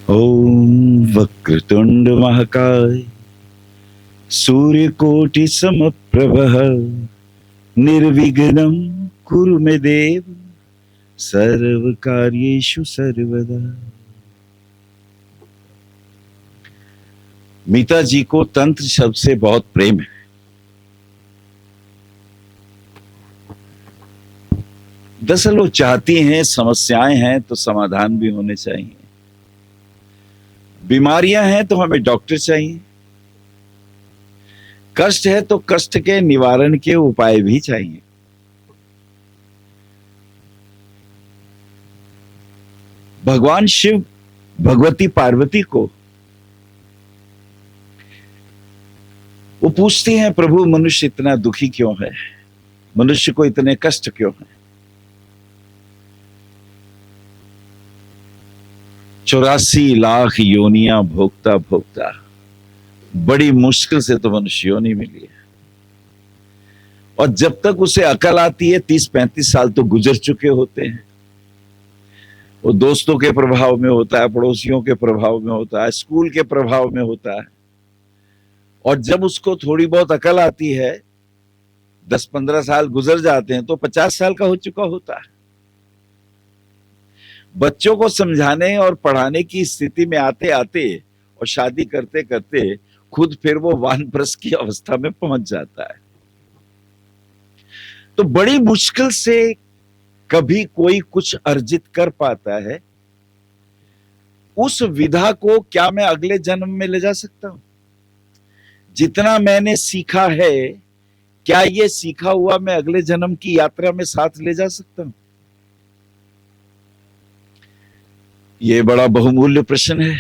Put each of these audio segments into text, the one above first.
ओम वक्रतुंड महाकाय सूर्यकोटि समप्रभः निर्विघ्नं कुरु मे देव सर्वकार्येषु सर्वदा। मीता जी को तंत्र शब्द से बहुत प्रेम है। दरअसल वो चाहती हैं समस्याएं हैं तो समाधान भी होने चाहिए, बीमारियां हैं तो हमें डॉक्टर चाहिए, कष्ट है तो कष्ट के निवारण के उपाय भी चाहिए। भगवान शिव भगवती पार्वती को वो पूछती हैं, प्रभु मनुष्य इतना दुखी क्यों है, मनुष्य को इतने कष्ट क्यों है। 84 लाख योनियां भोगता भोगता बड़ी मुश्किल से तो मनुष्य योनि मिली है, और जब तक उसे अकल आती है 30-35 साल तो गुजर चुके होते हैं। वो दोस्तों के प्रभाव में होता है, पड़ोसियों के प्रभाव में होता है, स्कूल के प्रभाव में होता है, और जब उसको थोड़ी बहुत अकल आती है 10-15 साल गुजर जाते हैं तो 50 साल का हो चुका होता है। बच्चों को समझाने और पढ़ाने की स्थिति में आते आते और शादी करते करते खुद फिर वो वानप्रस्थ की अवस्था में पहुंच जाता है। तो बड़ी मुश्किल से कभी कोई कुछ अर्जित कर पाता है। उस विधा को क्या मैं अगले जन्म में ले जा सकता हूं? जितना मैंने सीखा है, क्या ये सीखा हुआ मैं अगले जन्म की यात्रा में साथ ले जा सकता हूं? ये बड़ा बहुमूल्य प्रश्न है।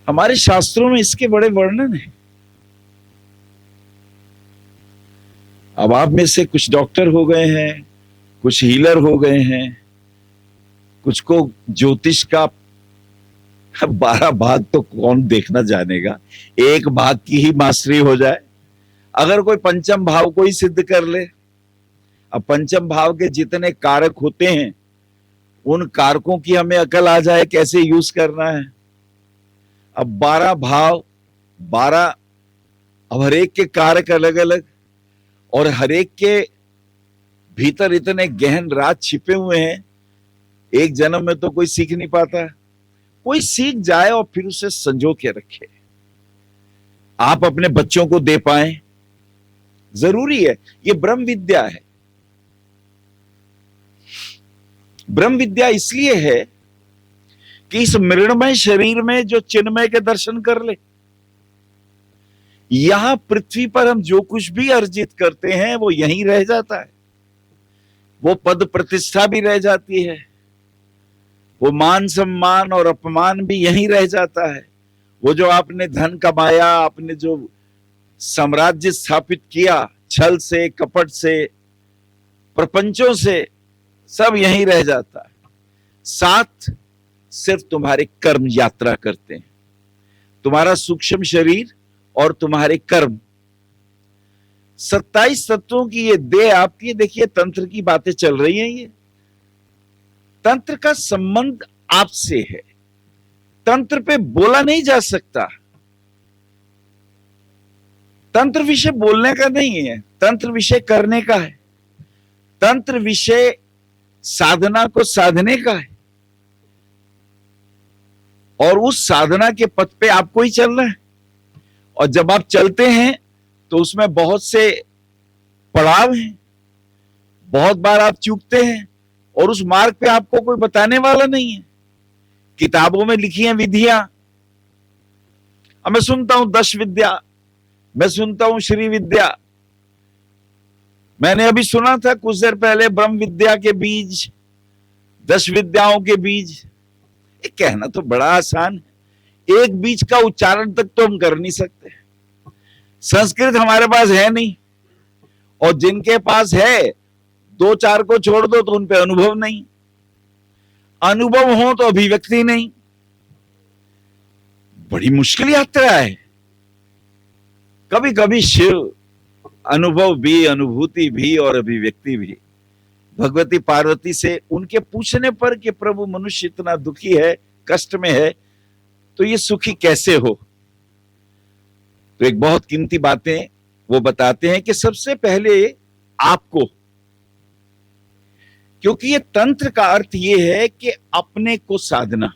हमारे शास्त्रों में इसके बड़े वर्णन हैं। अब आप में से कुछ डॉक्टर हो गए हैं, कुछ हीलर हो गए हैं, कुछ को ज्योतिष का 12 भाग तो कौन देखना जानेगा, एक भाग की ही मास्टरी हो जाए। अगर कोई पंचम भाव को ही सिद्ध कर ले, अब पंचम भाव के जितने कारक होते हैं उन कारकों की हमें अकल आ जाए कैसे यूज करना है। अब 12 भाव 12, अब हर एक के कारक अलग अलग, और हर एक के भीतर इतने गहन राज छिपे हुए हैं, एक जन्म में तो कोई सीख नहीं पाता। कोई सीख जाए और फिर उसे संजो के रखे, आप अपने बच्चों को दे पाए, जरूरी है। ये ब्रह्म विद्या है। ब्रह्म विद्या इसलिए है कि इस मृणमय शरीर में जो चिन्मय के दर्शन कर ले। यहां पृथ्वी पर हम जो कुछ भी अर्जित करते हैं वो यहीं रह जाता है। वो पद प्रतिष्ठा भी रह जाती है, वो मान सम्मान और अपमान भी यहीं रह जाता है। वो जो आपने धन कमाया, आपने जो साम्राज्य स्थापित किया छल से, कपट से, प्रपंचों से, सब यहीं रह जाता है। साथ सिर्फ तुम्हारे कर्म यात्रा करते हैं, तुम्हारा सूक्ष्म शरीर और तुम्हारे कर्म। 27 तत्वों की ये देह आपकी। देखिए तंत्र की बातें चल रही हैं, ये तंत्र का संबंध आपसे है। तंत्र पे बोला नहीं जा सकता। तंत्र विषय बोलने का नहीं है, तंत्र विषय करने का है। तंत्र विषय साधना को साधने का है, और उस साधना के पथ पे आपको ही चलना है। और जब आप चलते हैं तो उसमें बहुत से पड़ाव हैं, बहुत बार आप चूकते हैं, और उस मार्ग पे आपको कोई बताने वाला नहीं है। किताबों में लिखी हैं विधियां, मैं सुनता हूं 10 विद्या, मैं सुनता हूं श्री विद्या। मैंने अभी सुना था कुछ देर पहले ब्रह्म विद्या के बीज, 10 विद्याओं के बीज। ये कहना तो बड़ा आसान है, एक बीज का उच्चारण तक तो हम कर नहीं सकते। संस्कृत हमारे पास है नहीं, और जिनके पास है 2-4 को छोड़ दो तो उन पे अनुभव नहीं, अनुभव हो तो अभिव्यक्ति नहीं। बड़ी मुश्किल यात्रा है। कभी कभी शिव अनुभव भी, अनुभूति भी और अभिव्यक्ति भी। भगवती पार्वती से उनके पूछने पर कि प्रभु मनुष्य इतना दुखी है, कष्ट में है, तो ये सुखी कैसे हो? तो एक बहुत कीमती बातें वो बताते हैं कि सबसे पहले आपको, क्योंकि ये तंत्र का अर्थ ये है कि अपने को साधना।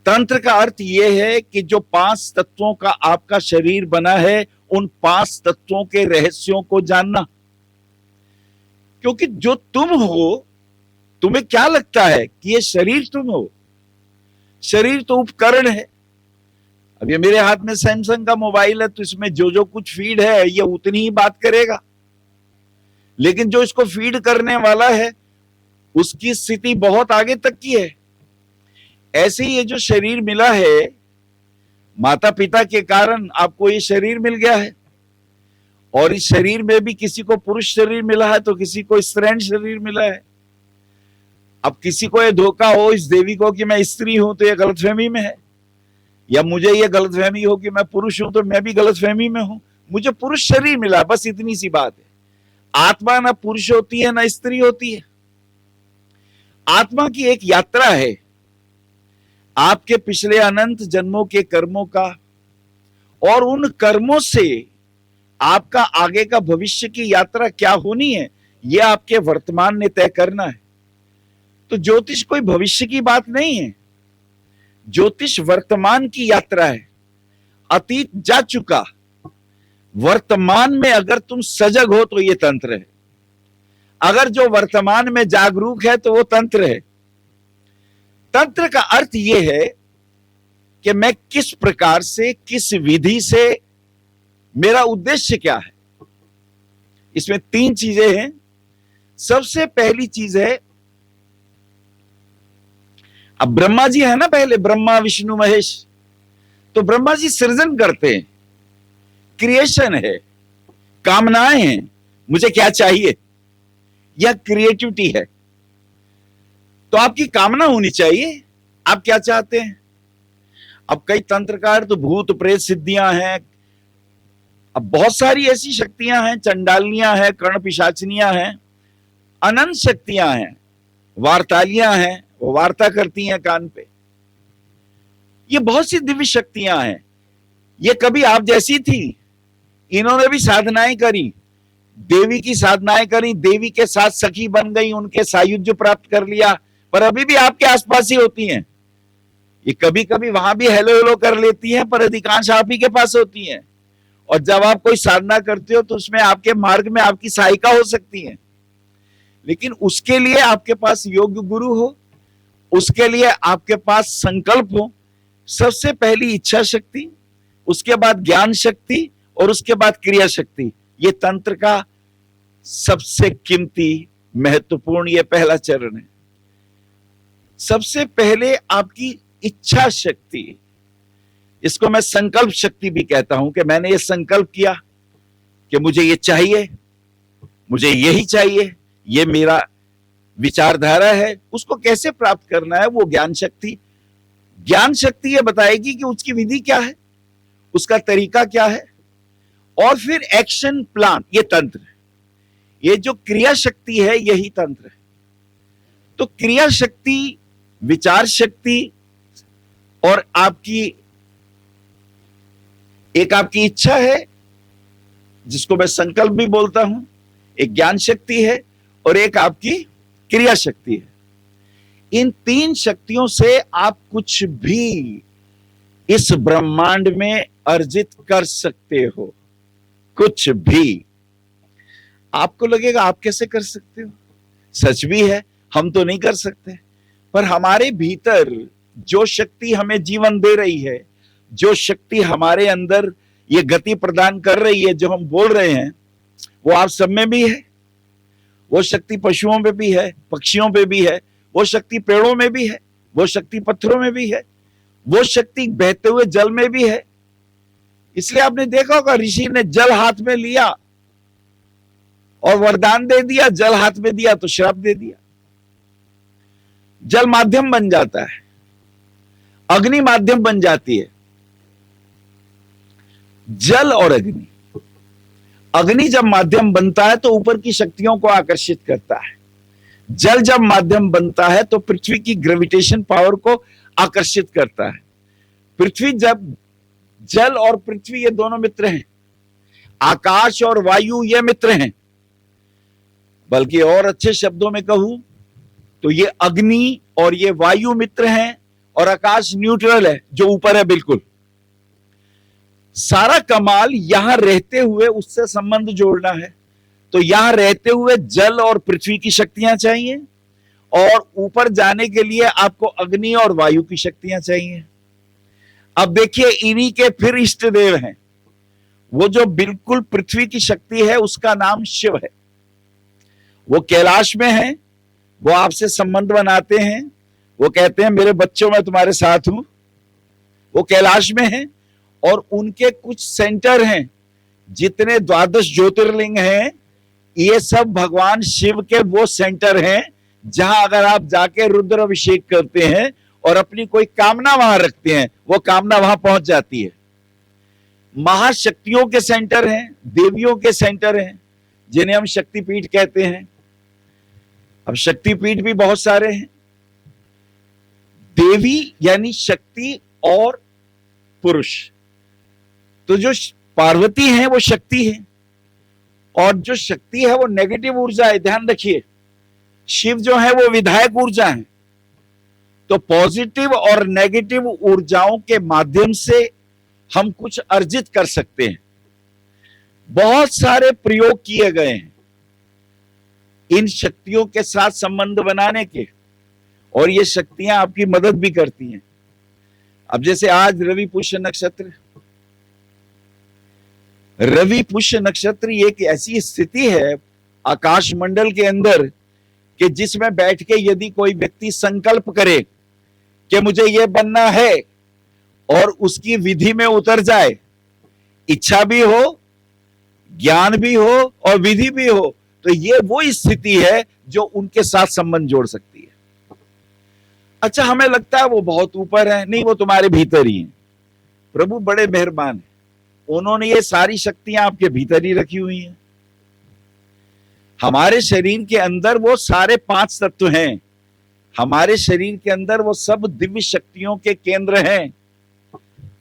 तंत्र का अर्थ ये है कि जो 5 तत्वों का आपका शरीर बना है, उन 5 तत्वों के रहस्यों को जानना। क्योंकि जो तुम हो, तुम्हें क्या लगता है कि ये शरीर तुम हो? शरीर तो उपकरण है। अब ये मेरे हाथ में सैमसंग का मोबाइल है, तो इसमें जो जो कुछ फीड है ये उतनी ही बात करेगा, लेकिन जो इसको फीड करने वाला है उसकी स्थिति बहुत आगे तक की है। ऐसे ही ये जो शरीर मिला है, माता पिता के कारण आपको ये शरीर मिल गया है, और इस शरीर में भी किसी को पुरुष शरीर मिला है तो किसी को स्त्रीण शरीर मिला है। अब किसी को ये धोखा हो इस देवी को कि मैं स्त्री हूं तो ये गलतफहमी में है, या मुझे ये गलतफहमी हो कि मैं पुरुष हूं तो मैं भी गलतफहमी में हूं। मुझे पुरुष शरीर मिला, बस इतनी सी बात है। आत्मा ना पुरुष होती है ना स्त्री होती है। आत्मा की एक यात्रा है, आपके पिछले अनंत जन्मों के कर्मों का, और उन कर्मों से आपका आगे का भविष्य की यात्रा क्या होनी है, यह आपके वर्तमान ने तय करना है। तो ज्योतिष कोई भविष्य की बात नहीं है, ज्योतिष वर्तमान की यात्रा है। अतीत जा चुका, वर्तमान में अगर तुम सजग हो तो ये तंत्र है। अगर जो वर्तमान में जागरूक है तो वो तंत्र है। तंत्र का अर्थ यह है कि मैं किस प्रकार से, किस विधि से, मेरा उद्देश्य क्या है। इसमें 3 चीजें हैं। सबसे पहली चीज है, अब ब्रह्मा जी है ना, पहले ब्रह्मा विष्णु महेश, तो ब्रह्मा जी सृजन करते हैं, क्रिएशन है, कामनाएं हैं, मुझे क्या चाहिए, यह क्रिएटिविटी है। तो आपकी कामना होनी चाहिए, आप क्या चाहते हैं। अब कई तंत्रकार तो भूत प्रेत सिद्धियां हैं, अब बहुत सारी ऐसी शक्तियां हैं, चंडालियां हैं, कर्ण पिशाचनियां हैं, अनंत शक्तियां हैं, वार्तालियां हैं, वो वार्ता करती हैं कान पे। ये बहुत सी दिव्य शक्तियां हैं। ये कभी आप जैसी थी, इन्होंने भी साधनाएं करी, देवी की साधनाएं करी, देवी के साथ सखी बन गई, उनके सायुज्य प्राप्त कर लिया, पर अभी भी आपके आसपास ही होती हैं। ये कभी कभी वहां भी हेलो हेलो कर लेती हैं, पर अधिकांश आप ही के पास होती हैं। और जब आप कोई साधना करते हो तो उसमें आपके मार्ग में आपकी सहायिका हो सकती है, लेकिन उसके लिए आपके पास योग्य गुरु हो, उसके लिए आपके पास संकल्प हो। सबसे पहली इच्छा शक्ति, उसके बाद ज्ञान शक्ति, और उसके बाद क्रिया शक्ति। ये तंत्र का सबसे कीमती, महत्वपूर्ण ये पहला चरण है। सबसे पहले आपकी इच्छा शक्ति, इसको मैं संकल्प शक्ति भी कहता हूं, कि मैंने ये संकल्प किया कि मुझे ये चाहिए, मुझे यही चाहिए, ये मेरा विचारधारा है। उसको कैसे प्राप्त करना है, वो ज्ञान शक्ति। ज्ञान शक्ति ये बताएगी कि उसकी विधि क्या है, उसका तरीका क्या है, और फिर एक्शन प्लान, ये तंत्र है। ये जो क्रिया शक्ति है यही तंत्र है। तो क्रिया शक्ति, विचार शक्ति, और एक आपकी इच्छा है जिसको मैं संकल्प भी बोलता हूं, एक ज्ञान शक्ति है, और एक आपकी क्रिया शक्ति है। इन 3 शक्तियों से आप कुछ भी इस ब्रह्मांड में अर्जित कर सकते हो, कुछ भी। आपको लगेगा आप कैसे कर सकते हो, सच भी है, हम तो नहीं कर सकते, पर हमारे भीतर जो शक्ति हमें जीवन दे रही है, जो शक्ति हमारे अंदर ये गति प्रदान कर रही है, जो हम बोल रहे हैं, वो आप सब में भी है। वो शक्ति पशुओं पे भी है, पक्षियों पे भी है, वो शक्ति पेड़ों में भी है, वो शक्ति पत्थरों में भी है, वो शक्ति बहते हुए जल में भी है। इसलिए आपने देखा होगा, ऋषि ने जल हाथ में लिया और वरदान दे दिया, जल हाथ में दिया तो श्राप दे दिया। जल माध्यम बन जाता है, अग्नि माध्यम बन जाती है। जल और अग्नि, अग्नि जब माध्यम बनता है तो ऊपर की शक्तियों को आकर्षित करता है। जल जब माध्यम बनता है तो पृथ्वी की ग्रेविटेशन पावर को आकर्षित करता है। पृथ्वी जब जल और पृथ्वी ये दोनों मित्र हैं, आकाश और वायु ये मित्र हैं। बल्कि और अच्छे शब्दों में कहूं तो ये अग्नि और ये वायु मित्र हैं और आकाश न्यूट्रल है जो ऊपर है बिल्कुल। सारा कमाल यहां रहते हुए उससे संबंध जोड़ना है। तो यहां रहते हुए जल और पृथ्वी की शक्तियां चाहिए और ऊपर जाने के लिए आपको अग्नि और वायु की शक्तियां चाहिए। अब देखिए इन्हीं के फिर इष्ट देव हैं। वो जो बिल्कुल पृथ्वी की शक्ति है उसका नाम शिव है। वो कैलाश में है, वो आपसे संबंध बनाते हैं, वो कहते हैं मेरे बच्चों मैं तुम्हारे साथ हूं। वो कैलाश में है और उनके कुछ सेंटर हैं। जितने 12 ज्योतिर्लिंग हैं ये सब भगवान शिव के वो सेंटर हैं जहां अगर आप जाके रुद्र अभिषेक करते हैं और अपनी कोई कामना वहां रखते हैं वो कामना वहां पहुंच जाती है। महाशक्तियों के सेंटर हैं, देवियों के सेंटर हैं जिन्हें हम शक्तिपीठ कहते हैं। अब शक्तिपीठ भी बहुत सारे हैं। देवी यानी शक्ति और पुरुष। तो जो पार्वती है वो शक्ति है और जो शक्ति है वो नेगेटिव ऊर्जा है, ध्यान रखिए। शिव जो है वो विधायक ऊर्जा है। तो पॉजिटिव और नेगेटिव ऊर्जाओं के माध्यम से हम कुछ अर्जित कर सकते हैं। बहुत सारे प्रयोग किए गए हैं इन शक्तियों के साथ संबंध बनाने के और ये शक्तियां आपकी मदद भी करती हैं। अब जैसे आज रवि पुष्य नक्षत्र, रवि पुष्य नक्षत्र एक ऐसी स्थिति है आकाश मंडल के अंदर कि जिसमें बैठ के यदि कोई व्यक्ति संकल्प करे कि मुझे यह बनना है और उसकी विधि में उतर जाए, इच्छा भी हो, ज्ञान भी हो और विधि भी हो, तो ये वो स्थिति है जो उनके साथ संबंध जोड़ सकती है। अच्छा, हमें लगता है वो बहुत ऊपर है, नहीं, वो तुम्हारे भीतर ही है। प्रभु बड़े मेहरबान है, उन्होंने ये सारी शक्तियां आपके भीतर ही रखी हुई हैं। हमारे शरीर के अंदर वो सारे 5 तत्व हैं। हमारे शरीर के अंदर वो सब दिव्य शक्तियों के केंद्र हैं।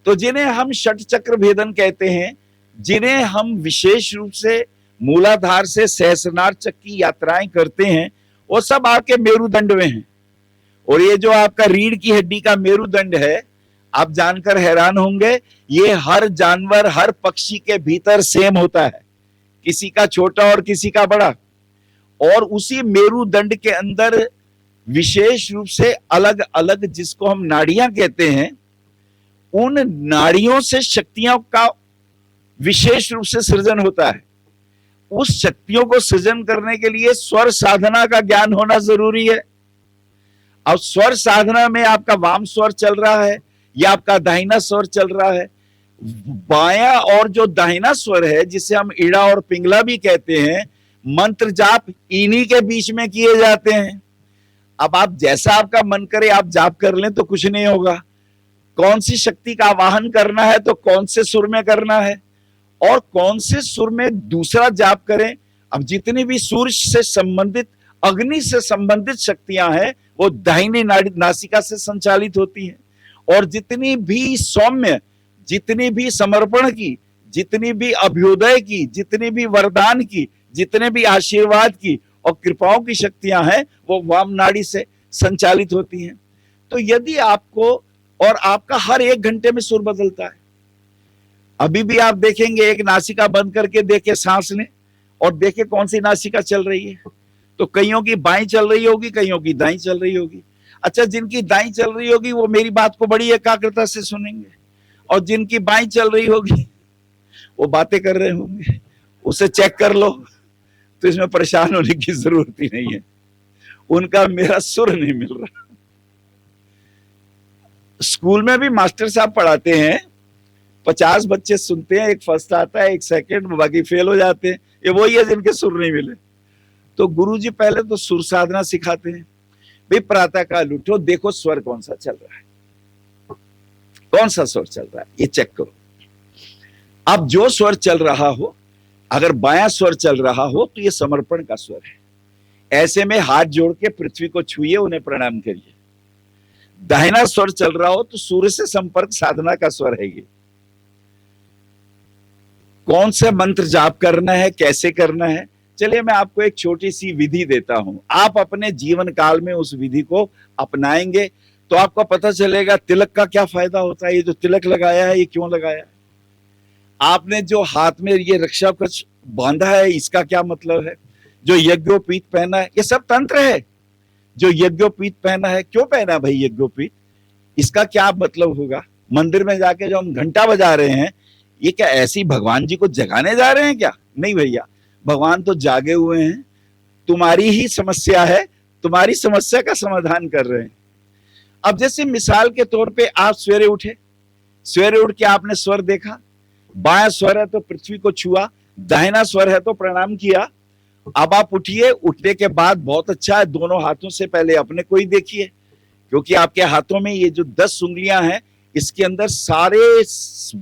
तो जिन्हें हम षट चक्र भेदन कहते हैं, जिन्हें हम विशेष रूप से मूलाधार से सहस्रनार चक्र की यात्राएं करते हैं, वो सब आपके मेरुदंड में हैं। और ये जो आपका रीढ़ की हड्डी का मेरुदंड है, आप जानकर हैरान होंगे, ये हर जानवर, हर पक्षी के भीतर सेम होता है, किसी का छोटा और किसी का बड़ा। और उसी मेरुदंड के अंदर विशेष रूप से अलग अलग, जिसको हम नाड़ियां कहते हैं, उन नाड़ियों से शक्तियों का विशेष रूप से सृजन होता है। उस शक्तियों को सृजन करने के लिए स्वर साधना का ज्ञान होना जरूरी है। अब स्वर साधना में आपका वाम स्वर चल रहा है या आपका दाहिना स्वर चल रहा है। बायां और जो दाहिना स्वर है, जिसे हम इड़ा और पिंगला भी कहते हैं, मंत्र जाप इन्हीं के बीच में किए जाते हैं। अब आप जैसा आपका मन करे आप जाप कर लें तो कुछ नहीं होगा। कौन सी शक्ति का आवाहन करना है तो कौन से सुर में करना है और कौन से सुर में दूसरा जाप करें। अब जितनी भी सूर्य से संबंधित, अग्नि से संबंधित शक्तियां हैं वो दाहिनी नासिका से संचालित होती हैं। और जितनी भी सौम्य, जितनी भी समर्पण की, जितनी भी अभ्युदय की, जितनी भी वरदान की, जितने भी आशीर्वाद की और कृपाओं की शक्तियां हैं वो वाम नाड़ी से संचालित होती हैं। तो यदि आपको, और आपका हर 1 घंटे में सुर बदलता है। अभी भी आप देखेंगे, एक नासिका बंद करके देखे, सांस लें और देखे कौन सी नासिका चल रही है। तो कईयों की बाईं चल रही होगी, कईयों की दाईं चल रही होगी। अच्छा, जिनकी दाईं चल रही होगी वो मेरी बात को बड़ी एकाग्रता से सुनेंगे और जिनकी बाईं चल रही होगी वो बातें कर रहे होंगे। उसे चेक कर लो, तो इसमें परेशान होने की जरूरत ही नहीं है। उनका मेरा सुर नहीं मिल रहा। स्कूल में भी मास्टर साहब पढ़ाते हैं, 50 बच्चे सुनते हैं, एक फर्स्ट आता है, एक सेकंड, बाकी फेल हो जाते हैं। ये वही है जिनके सुर नहीं मिले। तो गुरुजी पहले तो सुर साधना सिखाते हैं। भाई प्रातः काल उठो, देखो स्वर कौन सा चल रहा है, कौन सा स्वर चल रहा है, ये चेक करो। अब जो स्वर चल रहा हो, अगर बायां स्वर चल रहा हो तो ये समर्पण का स्वर है। ऐसे में हाथ जोड़ के पृथ्वी को छुइए, उन्हें प्रणाम करिए। दाहिना स्वर चल रहा हो तो सूर्य से संपर्क साधना का स्वर है ये। कौन से मंत्र जाप करना है, कैसे करना है, चलिए मैं आपको एक छोटी सी विधि देता हूं। आप अपने जीवन काल में उस विधि को अपनाएंगे तो आपको पता चलेगा तिलक का क्या फायदा होता है। ये जो तिलक लगाया है, ये क्यों लगाया है? आपने जो हाथ में ये रक्षा कवच बांधा है, इसका क्या मतलब है? जो यज्ञोपीत पहना है, ये सब तंत्र है। जो यज्ञोपीत पहना है, क्यों पहना भाई यज्ञोपीत? इसका क्या मतलब होगा? मंदिर में जाके जो हम घंटा बजा रहे हैं, ये क्या ऐसी भगवान जी को जगाने जा रहे हैं क्या? नहीं भैया, भगवान तो जागे हुए हैं। तुम्हारी ही समस्या है, तुम्हारी समस्या का समाधान कर रहे हैं। अब जैसे मिसाल के तौर पे आप सवेरे उठे, सवेरे उठ के आपने स्वर देखा, बायां स्वर है तो पृथ्वी को छुआ, दाहिना स्वर है तो प्रणाम किया। अब आप उठिए, उठने के बाद बहुत अच्छा है, दोनों हाथों से पहले अपने को ही देखिए, क्योंकि आपके हाथों में ये जो 10 उंगलियां हैं, इसके अंदर सारे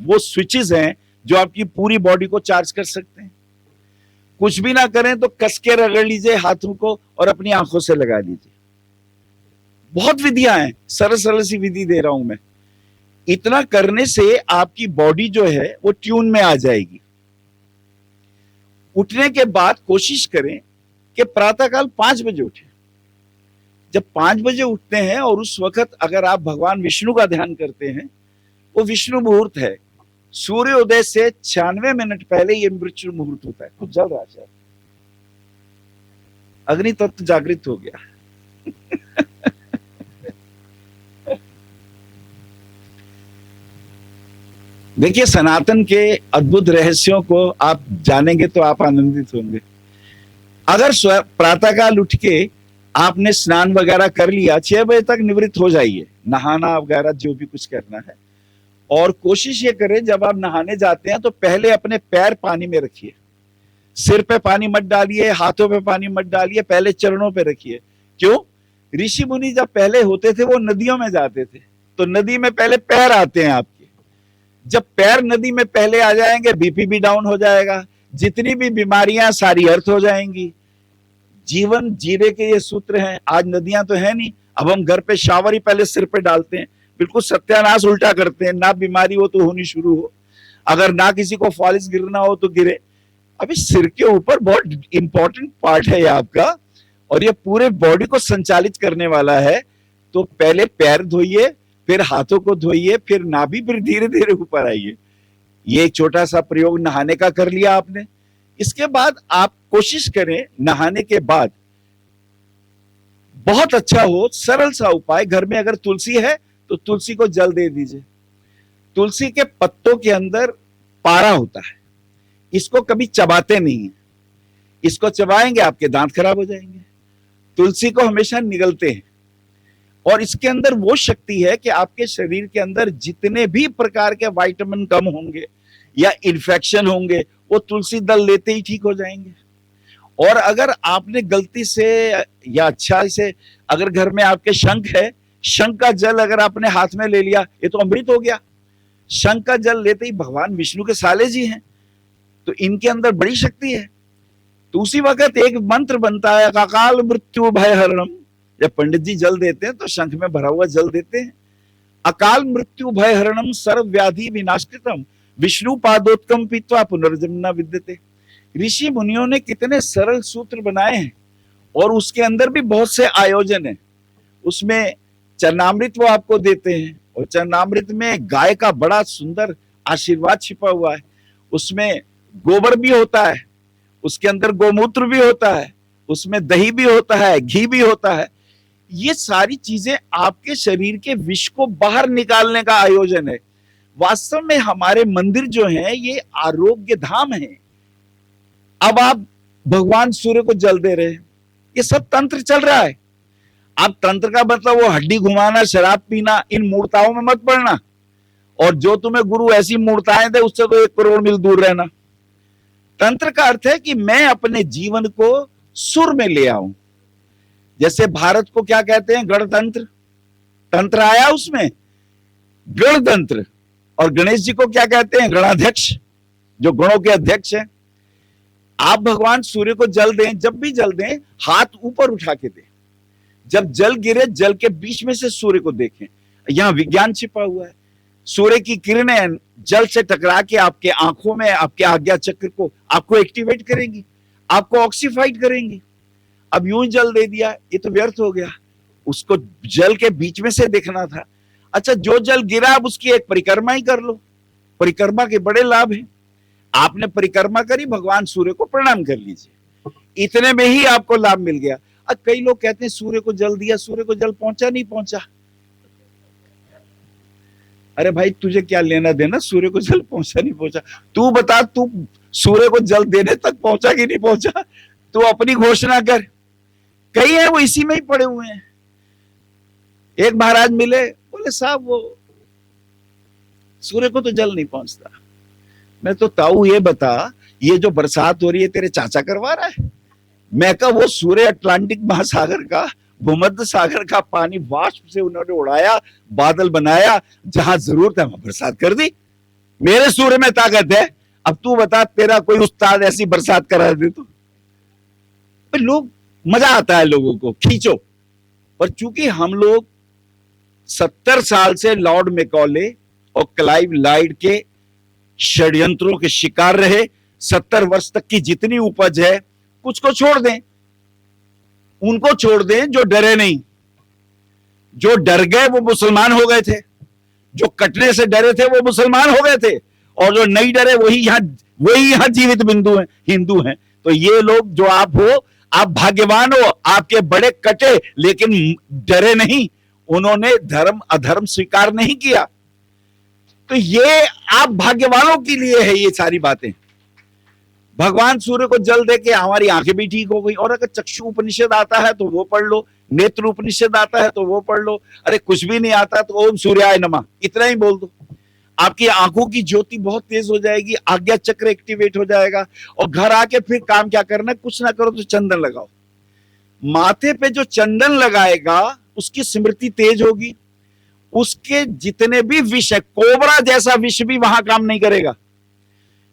वो स्विचेस हैं जो आपकी पूरी बॉडी को चार्ज कर सकते हैं। कुछ भी ना करें तो कस के रगड़ लीजिए हाथों को और अपनी आंखों से लगा लीजिए। बहुत विधियां हैं, सरल सरल सी विधि दे रहा हूं मैं। इतना करने से आपकी बॉडी जो है वो ट्यून में आ जाएगी। उठने के बाद कोशिश करें कि प्रातःकाल 5 बजे उठे। जब 5 बजे उठते हैं और उस वक्त अगर आप भगवान विष्णु का ध्यान करते हैं, वो विष्णु मुहूर्त है। सूर्योदय से 96 मिनट पहले ये मृत्यु मुहूर्त होता है। कुछ जल रहा है, अग्नि तत्व जागृत हो गया। देखिए, सनातन के अद्भुत रहस्यों को आप जानेंगे तो आप आनंदित होंगे। अगर प्रातःकाल उठ के आपने स्नान वगैरह कर लिया, 6 बजे तक निवृत्त हो जाइए, नहाना वगैरह जो भी कुछ करना है। और कोशिश ये करें जब आप नहाने जाते हैं तो पहले अपने पैर पानी में रखिए। सिर पे पानी मत डालिए, हाथों पे पानी मत डालिए, पहले चरणों पे रखिए। क्यों? ऋषि मुनि जब पहले होते थे वो नदियों में जाते थे, तो नदी में पहले पैर आते हैं आपके। जब पैर नदी में पहले आ जाएंगे, बीपी भी डाउन हो जाएगा, जितनी भी बीमारियां सारी अर्थ हो जाएंगी। जीवन जीने के ये सूत्र हैं। आज नदियां तो है नहीं, अब हम घर पे शावर ही पहले सिर पे डालते हैं, बिल्कुल सत्यानाश उल्टा करते हैं। ना बीमारी हो तो होनी शुरू हो, अगर ना किसी को फॉलिस गिरना हो तो गिरे। अभी सिर के ऊपर बहुत इंपॉर्टेंट पार्ट है ये आपका, और ये पूरे बॉडी को संचालित करने वाला है। तो पहले पैर धोइए, फिर हाथों को धोइए, फिर नाभि, फिर धीरे धीरे ऊपर आइए। ये एक छोटा सा प्रयोग नहाने का कर लिया आपने। इसके बाद आप कोशिश करें नहाने के बाद, बहुत अच्छा हो सरल सा उपाय, घर में अगर तुलसी है तो तुलसी को जल दे दीजिए। तुलसी के पत्तों के अंदर पारा होता है, इसको कभी चबाते नहीं है। इसको चबाएंगे आपके दांत खराब हो जाएंगे। तुलसी को हमेशा निगलते हैं, और इसके अंदर वो शक्ति है कि आपके शरीर के अंदर जितने भी प्रकार के विटामिन कम होंगे या इन्फेक्शन होंगे, वो तुलसी दल लेते ही ठीक हो जाएंगे। और अगर आपने गलती से या अच्छा से, अगर घर में आपके शंख है, शंख का जल अगर आपने हाथ में ले लिया, ये तो अमृत हो गया। शंख का जल लेते ही भगवान विष्णु के साले जी हैं, तो इनके अंदर बड़ी शक्ति है। तो उसी वक्त एक मंत्र बनता है, अकाल मृत्यु भय हरणम। जब पंडित जी जल देते हैं तो शंख में भरा हुआ जल देते हैं। अकाल मृत्यु भय हरणम सर्व व्याधि विनाशकृतम विष्णु पादोत्कम पीत्वा पुनर्जन्म न विद्यते। ऋषि मुनियों ने कितने सरल सूत्र बनाए हैं, और उसके अंदर भी बहुत से आयोजन है। उसमें चरणामृत वो आपको देते हैं, और चरणामृत में गाय का बड़ा सुंदर आशीर्वाद छिपा हुआ है। उसमें गोबर भी होता है, उसके अंदर गोमूत्र भी होता है, उसमें दही भी होता है, घी भी होता है। ये सारी चीजें आपके शरीर के विष को बाहर निकालने का आयोजन है। वास्तव में हमारे मंदिर जो हैं ये आरोग्य धाम है। अब आप भगवान सूर्य को जल दे रहे हैं, ये सब तंत्र चल रहा है। आप तंत्र का मतलब वो हड्डी घुमाना, शराब पीना, इन मूर्ताओं में मत पड़ना। और जो तुम्हें गुरु ऐसी मूर्ताएं दे, उससे तो 1 करोड़ मील दूर रहना। तंत्र का अर्थ है कि मैं अपने जीवन को सुर में ले आऊं। जैसे भारत को क्या कहते हैं? गणतंत्र। तंत्र आया उसमें, गणतंत्र। और गणेश जी को क्या कहते हैं? गणाध्यक्ष, जो गणों के अध्यक्ष हैं। आप भगवान सूर्य को जल दें, जब भी जल दें हाथ ऊपर उठा के दें। जब जल गिरे, जल के बीच में से सूर्य को देखें। यहां विज्ञान छिपा हुआ है। सूर्य की किरणें जल से टकरा के आपके आंखों में, आपके आज्ञा चक्र को, आपको एक्टिवेट करेंगी, आपको ऑक्सीफाइड करेंगी। अब यूं जल दे दिया, ये तो व्यर्थ हो गया। उसको जल के बीच में से देखना था। अच्छा, जो जल गिरा अब उसकी एक परिक्रमा ही कर लो। परिक्रमा के बड़े लाभ हैं। आपने परिक्रमा करी, भगवान सूर्य को प्रणाम कर लीजिए, इतने में ही आपको लाभ मिल गया। अब कई लोग कहते हैं सूर्य को जल दिया, सूर्य को जल पहुंचा नहीं पहुंचा। अरे भाई, तुझे क्या लेना देना सूर्य को जल पहुंचा नहीं पहुंचा? तू बता, तू सूर्य को जल देने तक पहुंचा कि नहीं पहुंचा? तू अपनी घोषणा कर। कई है वो इसी में ही पड़े हुए हैं। एक महाराज मिले, बोले साहब वो सूर्य को तो जल नहीं पहुंचता। मैं तो ताऊ ये बता, ये जो बरसात हो रही है तेरे चाचा करवा रहा है? मैं कहा वो सूर्य अटलांटिक महासागर का, भूमध्य सागर का पानी वाष्प से उन्होंने उड़ाया, बादल बनाया, जहां जरूरत है वहां बरसात कर दी। मेरे सूर्य में ताकत है। अब तू बता, तेरा कोई उस्ताद ऐसी बरसात करा दे तो? लोग, मजा आता है लोगों को, खींचो। पर चूंकि हम लोग 70 साल से लॉर्ड मैकॉले और क्लाइव लाइड के षड्यंत्रों के शिकार रहे, 70 वर्ष तक की जितनी उपज है कुछ को छोड़ दें, उनको छोड़ दें जो डरे नहीं। जो डर गए वो मुसलमान हो गए थे, जो कटने से डरे थे वो मुसलमान हो गए थे, और जो नहीं डरे वही यहां जीवित बिंदु हैं, हिंदू हैं। तो ये लोग जो आप हो, आप भाग्यवान हो, आपके बड़े कटे लेकिन डरे नहीं, उन्होंने धर्म अधर्म स्वीकार नहीं किया। तो ये आप भाग्यवानों के लिए है ये सारी बातें। भगवान सूर्य को जल दे के हमारी आंखें भी ठीक हो गई। और अगर चक्षु उपनिषद आता है तो वो पढ़ लो, नेत्र उपनिषद आता है तो वो पढ़ लो। अरे कुछ भी नहीं आता तो ओम सूर्याय नमः इतना ही बोल दो, आपकी आंखों की ज्योति बहुत तेज हो जाएगी, आज्ञा चक्र एक्टिवेट हो जाएगा। और घर आके फिर काम क्या करना, कुछ ना करो तो चंदन लगाओ। माथे पे जो चंदन लगाएगा उसकी स्मृति तेज होगी, उसके जितने भी विष है, कोबरा जैसा विष भी वहां काम नहीं करेगा,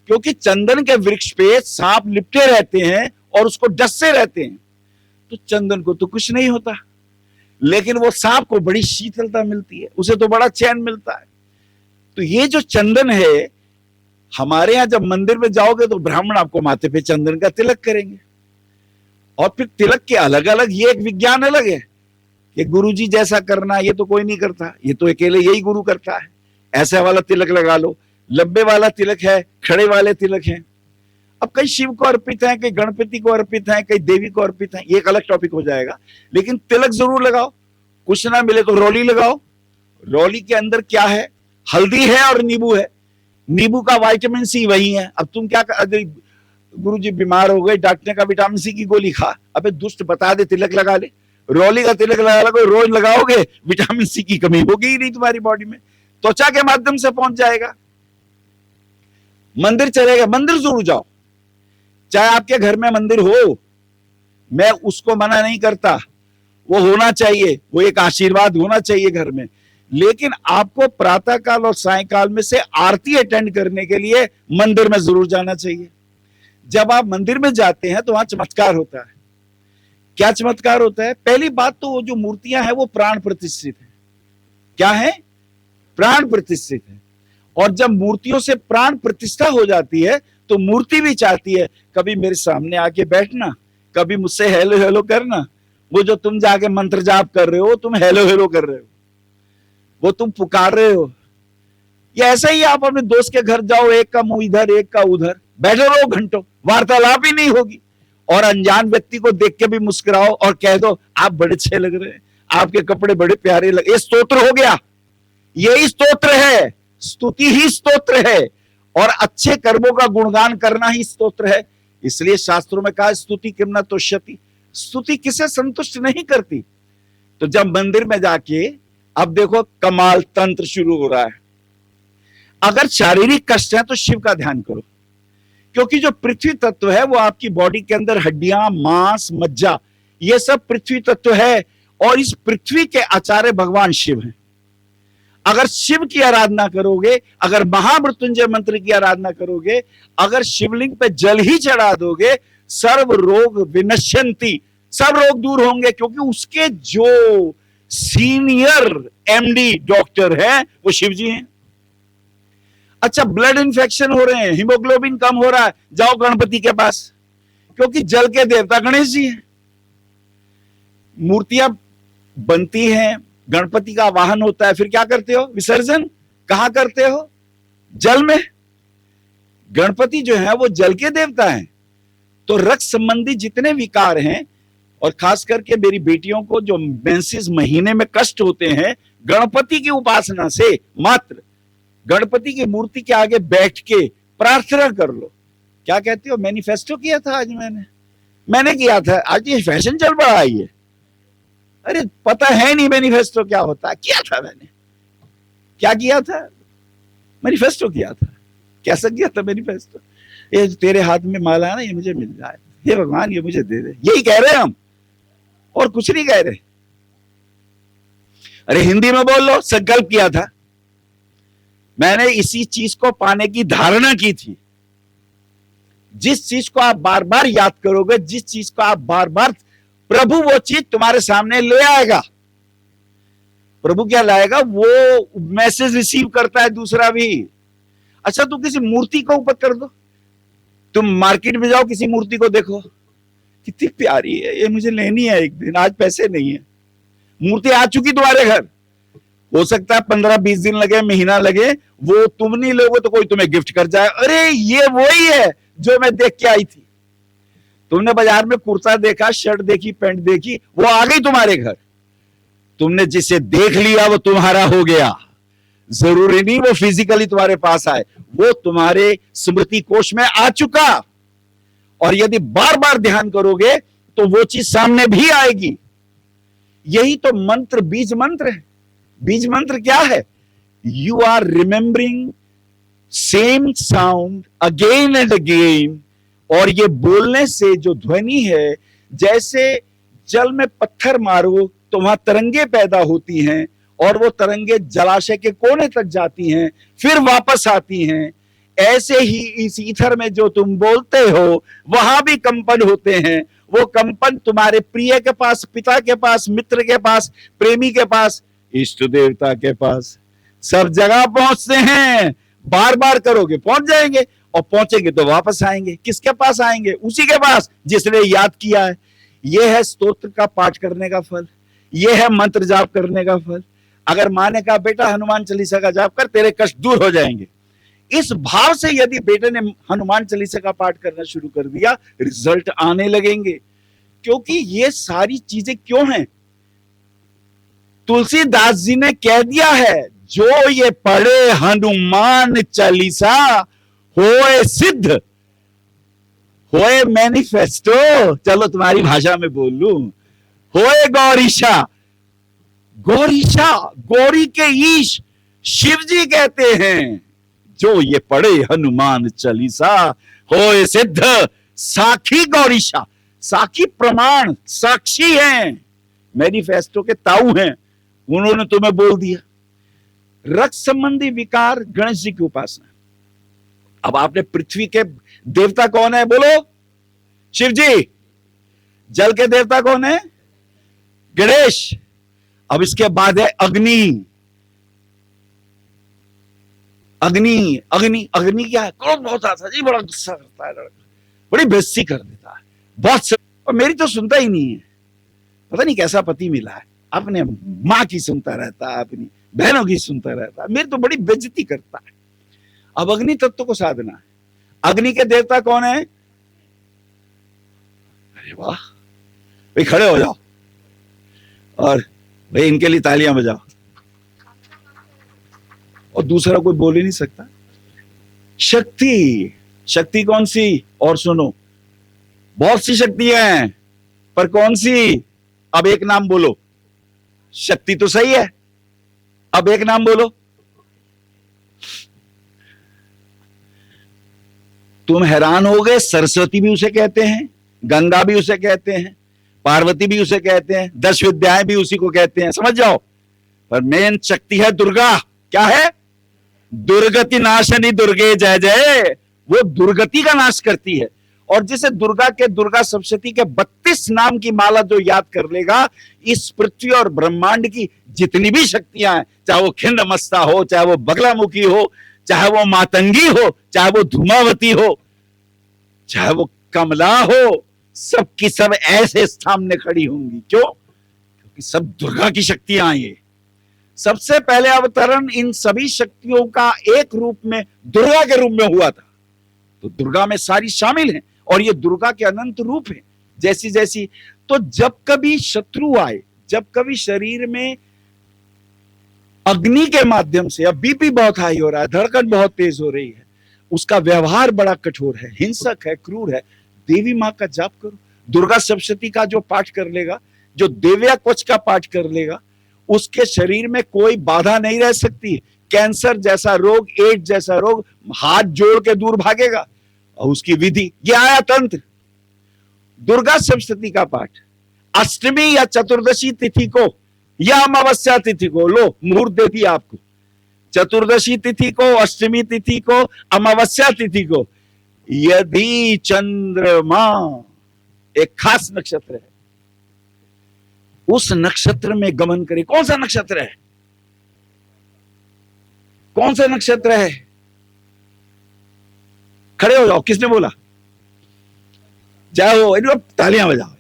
क्योंकि चंदन के वृक्ष पे सांप लिपटे रहते हैं और उसको डसते रहते हैं। तो चंदन को तो कुछ नहीं होता, लेकिन वो सांप को बड़ी शीतलता मिलती है, उसे तो बड़ा चैन मिलता है। तो ये जो चंदन है, हमारे यहां जब मंदिर में जाओगे तो ब्राह्मण आपको माथे पे चंदन का तिलक करेंगे। और फिर तिलक के अलग अलग, ये एक विज्ञान अलग है कि गुरुजी जैसा करना, ये तो कोई नहीं करता, ये तो अकेले यही गुरु करता है। ऐसे वाला तिलक लगा लो, लंबे वाला तिलक है, खड़े वाले तिलक हैं। अब कई शिव को अर्पित हैं, कई गणपति को अर्पित हैं, कई देवी को अर्पित हैं, ये एक अलग टॉपिक हो जाएगा। लेकिन तिलक जरूर लगाओ। कुछ ना मिले तो रोली लगाओ। रोली के अंदर क्या है, हल्दी है और नींबू है। नींबू का विटामिन सी वही है। अब तुम क्या, गुरु जी बीमार हो गए, डॉक्टर ने कहा विटामिन सी की गोली खा। अबे दुष्ट, बता दे तिलक लगा ले। रोली का तिलक लगा लो, रोज लगाओगे विटामिन सी की कमी होगी ही नहीं तुम्हारी बॉडी में, त्वचा के माध्यम से पहुंच जाएगा। मंदिर चलेगा, मंदिर जरूर जाओ, चाहे आपके घर में मंदिर हो, मैं उसको मना नहीं करता, वो होना चाहिए, वो एक आशीर्वाद होना चाहिए घर में। लेकिन आपको प्रातः काल और सायंकाल में से आरती अटेंड करने के लिए मंदिर में जरूर जाना चाहिए। जब आप मंदिर में जाते हैं तो वहां चमत्कार होता है। क्या चमत्कार होता है? पहली बात तो वो जो मूर्तियां हैं वो प्राण प्रतिष्ठित है। क्या है? प्राण प्रतिष्ठित है। और जब मूर्तियों से प्राण प्रतिष्ठा हो जाती है तो मूर्ति भी चाहती है कभी मेरे सामने आके बैठना, कभी मुझसे हेलो हेलो करना। वो जो तुम जाके मंत्र जाप कर रहे हो, तुम हेलो हेलो कर रहे हो, वो तुम पुकार रहे हो। या ऐसा ही आप अपने दोस्त के घर जाओ, एक का मुंह इधर एक का उधर, बैठे रहो घंटों, वार्तालाप ही नहीं होगी। और अनजान व्यक्ति को देख के भी मुस्कुराओ और कह दो आप बड़े अच्छे लग रहे हैं, आपके कपड़े बड़े प्यारे लगे। ये स्तोत्र हो गया, यही स्तोत्र है, स्तुति ही स्तोत्र है। और अच्छे कर्मों का गुणगान करना ही स्तोत्र है। इसलिए शास्त्रों में कहा स्तुति किम न तुष्यति, स्तुति किसे संतुष्ट नहीं करती। तो जब मंदिर में जाके, अब देखो कमाल, तंत्र शुरू हो रहा है। अगर शारीरिक कष्ट है तो शिव का ध्यान करो, क्योंकि जो पृथ्वी तत्व है वो आपकी बॉडी के अंदर हड्डियां, मांस, मज्जा, ये सब पृथ्वी तत्व है। और इस पृथ्वी के आचार्य भगवान शिव हैं। अगर शिव की आराधना करोगे, अगर महामृत्युंजय मंत्र की आराधना करोगे, अगर शिवलिंग पे जल ही चढ़ा दोगे, सर्व रोग विनश्यंती, सब रोग दूर होंगे, क्योंकि उसके जो सीनियर एमडी डॉक्टर है वो शिव जी हैं। अच्छा, ब्लड इन्फेक्शन हो रहे हैं, हीमोग्लोबिन कम हो रहा है, जाओ गणपति के पास, क्योंकि जल के देवता गणेश जी हैं। मूर्तियां बनती हैं, गणपति का वाहन होता है, फिर क्या करते हो? विसर्जन कहां करते हो? जल में। गणपति जो है वो जल के देवता हैं। तो रक्त संबंधी जितने विकार हैं, और खास करके मेरी बेटियों को जो मेंसेस महीने में कष्ट होते हैं, गणपति की उपासना से, मात्र गणपति की मूर्ति के आगे बैठ के प्रार्थना कर लो। क्या कहते हो? मैनिफेस्टो किया था आज मैंने किया था। आज ये फैशन चल पड़ा है ये। अरे पता है नहीं मैनिफेस्टो क्या होता है। किया था मैंने। क्या किया था? मैनिफेस्टो किया था। कैसा किया था मैनिफेस्टो? ये तेरे हाथ में माला है ना, ये मुझे मिल जाए, हे भगवान ये मुझे दे दे, यही कह रहे हैं हम, और कुछ नहीं कह रहे। अरे हिंदी में बोल लो। संकल्प किया था मैंने, इसी चीज को पाने की धारणा की थी। जिस चीज को आप बार बार याद करोगे, जिस चीज को आप बार बार, प्रभु वो चीज तुम्हारे सामने ले आएगा। प्रभु क्या लाएगा? वो मैसेज रिसीव करता है दूसरा भी। अच्छा, तू किसी मूर्ति को ऊपर कर दो, तुम मार्केट में जाओ, किसी मूर्ति को देखो, कितनी प्यारी है, ये मुझे लेनी है एक दिन, आज पैसे नहीं है। मूर्ति आ चुकी तुम्हारे घर, हो सकता है 15-20 दिन लगे, महीना लगे, वो तुम नहीं लोगे तो कोई तुम्हें गिफ्ट कर जाए। अरे ये वही है जो मैं देख के आई थी। तुमने बाजार में कुर्ता देखा, शर्ट देखी, पैंट देखी, वो आ गई तुम्हारे घर। तुमने जिसे देख लिया वो तुम्हारा हो गया। जरूरी नहीं वो फिजिकली तुम्हारे पास आए, वो तुम्हारे स्मृति कोश में आ चुका। और यदि बार बार ध्यान करोगे तो वो चीज सामने भी आएगी। यही तो मंत्र, बीज मंत्र है। बीज मंत्र क्या है? You are remembering same sound again and again. और ये बोलने से जो ध्वनि है, जैसे जल में पत्थर मारो तो वहां तरंगे पैदा होती हैं, और वो तरंगे जलाशय के कोने तक जाती हैं, फिर वापस आती हैं। ऐसे ही इस ईथर में जो तुम बोलते हो, वहां भी कंपन होते हैं। वो कंपन तुम्हारे प्रिय के पास, पिता के पास, मित्र के पास, प्रेमी के पास, इष्ट देवता के पास, सब जगह पहुंचते हैं। बार बार करोगे पहुंच जाएंगे, और पहुंचेंगे तो वापस आएंगे। किसके पास आएंगे? उसी के पास जिसने याद किया है। यह है स्तोत्र का पाठ करने का फल, यह है मंत्र जाप करने का फल। अगर माँ ने कहा बेटा हनुमान चालीसा का जाप कर, तेरे कष्ट दूर हो जाएंगे, इस भाव से यदि बेटे ने हनुमान चालीसा का पाठ करना शुरू कर दिया, रिजल्ट आने लगेंगे। क्योंकि ये सारी चीजें क्यों हैं? तुलसीदास जी ने कह दिया है, जो ये पढ़े हनुमान चालीसा होए सिद्ध, होए मैनिफेस्टो, चलो तुम्हारी भाषा में बोल लूं, होए गौरीशा। गौरीशा, गौरी के ईश शिव जी कहते हैं। जो ये पढ़े हनुमान चालीसा होए सिद्ध, साखी गौरीशा। साखी प्रमाण, साक्षी हैं, मैनिफेस्टो के ताऊ हैं, उन्होंने तुम्हें बोल दिया। रक्त संबंधी विकार, गणेश जी की उपासना। अब आपने पृथ्वी के देवता कौन है? बोलो। शिव जी। जल के देवता कौन है? गणेश। अब इसके बाद है अग्नि। अग्नि, अग्नि, अग्नि क्या है? क्रोध बहुत आता है जी, बड़ा गुस्सा करता है, बड़ी बेइज्जती कर देता है, बहुत से। और मेरी तो सुनता ही नहीं है। पता नहीं कैसा पति मिला है, अपने माँ की सुनता रहता है, अपनी बहनों की सुनता रहता है, मेरी तो बड़ी बेइज्जती करता है। अब अग्नि तत्व को साधना है। अग्नि के देवता कौन है? अरे वाह भाई, खड़े हो जाओ और भाई इनके लिए तालियां बजाओ। और दूसरा कोई बोल ही नहीं सकता। शक्ति, शक्ति कौन सी? और सुनो, बहुत सी शक्तियां हैं, पर कौन सी? अब एक नाम बोलो। शक्ति तो सही है, अब एक नाम बोलो। तुम हैरान हो गए, सरस्वती भी उसे कहते हैं, गंगा भी उसे कहते हैं, पार्वती भी उसे कहते हैं, 10 विद्याएं भी उसी को कहते हैं, समझ जाओ। पर मेन शक्ति है दुर्गा। क्या है? दुर्गति नाशनी दुर्गे जय जय। वो दुर्गति का नाश करती है। और जिसे दुर्गा के, दुर्गा सप्तशती के 32 नाम की माला जो याद कर लेगा, इस पृथ्वी और ब्रह्मांड की जितनी भी शक्तियां हैं, चाहे वो खिंड मस्ता हो, चाहे वो बगलामुखी हो, चाहे वो मातंगी हो, चाहे वो धूमावती हो, चाहे वो कमला हो, सबकी सब ऐसे सामने खड़ी होंगी। क्यों? क्योंकि सब दुर्गा की शक्तियां ये। सबसे पहले अवतरण इन सभी शक्तियों का एक रूप में, दुर्गा के रूप में हुआ था। तो दुर्गा में सारी शामिल हैं और ये दुर्गा के अनंत रूप हैं। जैसी जैसी, तो जब कभी शत्रु आए, जब कभी शरीर में अग्नि के माध्यम से, अब बीपी बहुत हाई हो रहा है, धड़कन बहुत तेज हो रही है, उसका व्यवहार बड़ा कठोर है, हिंसक है, क्रूर है, देवी मां का जाप करो। दुर्गा सप्तशती का जो पाठ कर लेगा, जो देव्या कवच का पाठ कर लेगा, उसके शरीर में कोई बाधा नहीं रह सकती। कैंसर जैसा रोग, एड्स जैसा रोग हाथ जोड़ के दूर भागेगा। और उसकी विधि, ये आया तंत्र। दुर्गा सप्तशती का पाठ अष्टमी या चतुर्दशी तिथि को या अमावस्या तिथि को, लो मुहूर्त दे दिया आपको, चतुर्दशी तिथि को, अष्टमी तिथि को, अमावस्या तिथि को, यदि चंद्रमा, एक खास नक्षत्र है, उस नक्षत्र में गमन करे। कौन सा नक्षत्र है? कौन सा नक्षत्र है? खड़े हो जाओ, किसने बोला? जाओ, तालियां बजाओ।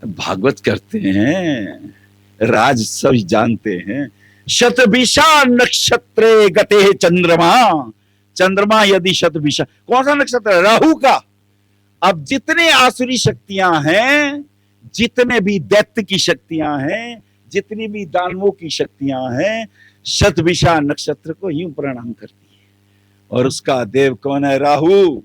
भागवत करते हैं, राज सभी जानते हैं। शतभिषा नक्षत्रे गते चंद्रमा, चंद्रमा यदि शतभिषा, कौन सा नक्षत्र है? राहु का। अब जितने आसुरी शक्तियां हैं, जितने भी दैत्य की शक्तियां हैं, जितनी भी दानवों की शक्तियां हैं, शतभिषा नक्षत्र को यूं प्रणाम करती है। और उसका देव कौन है? राहु।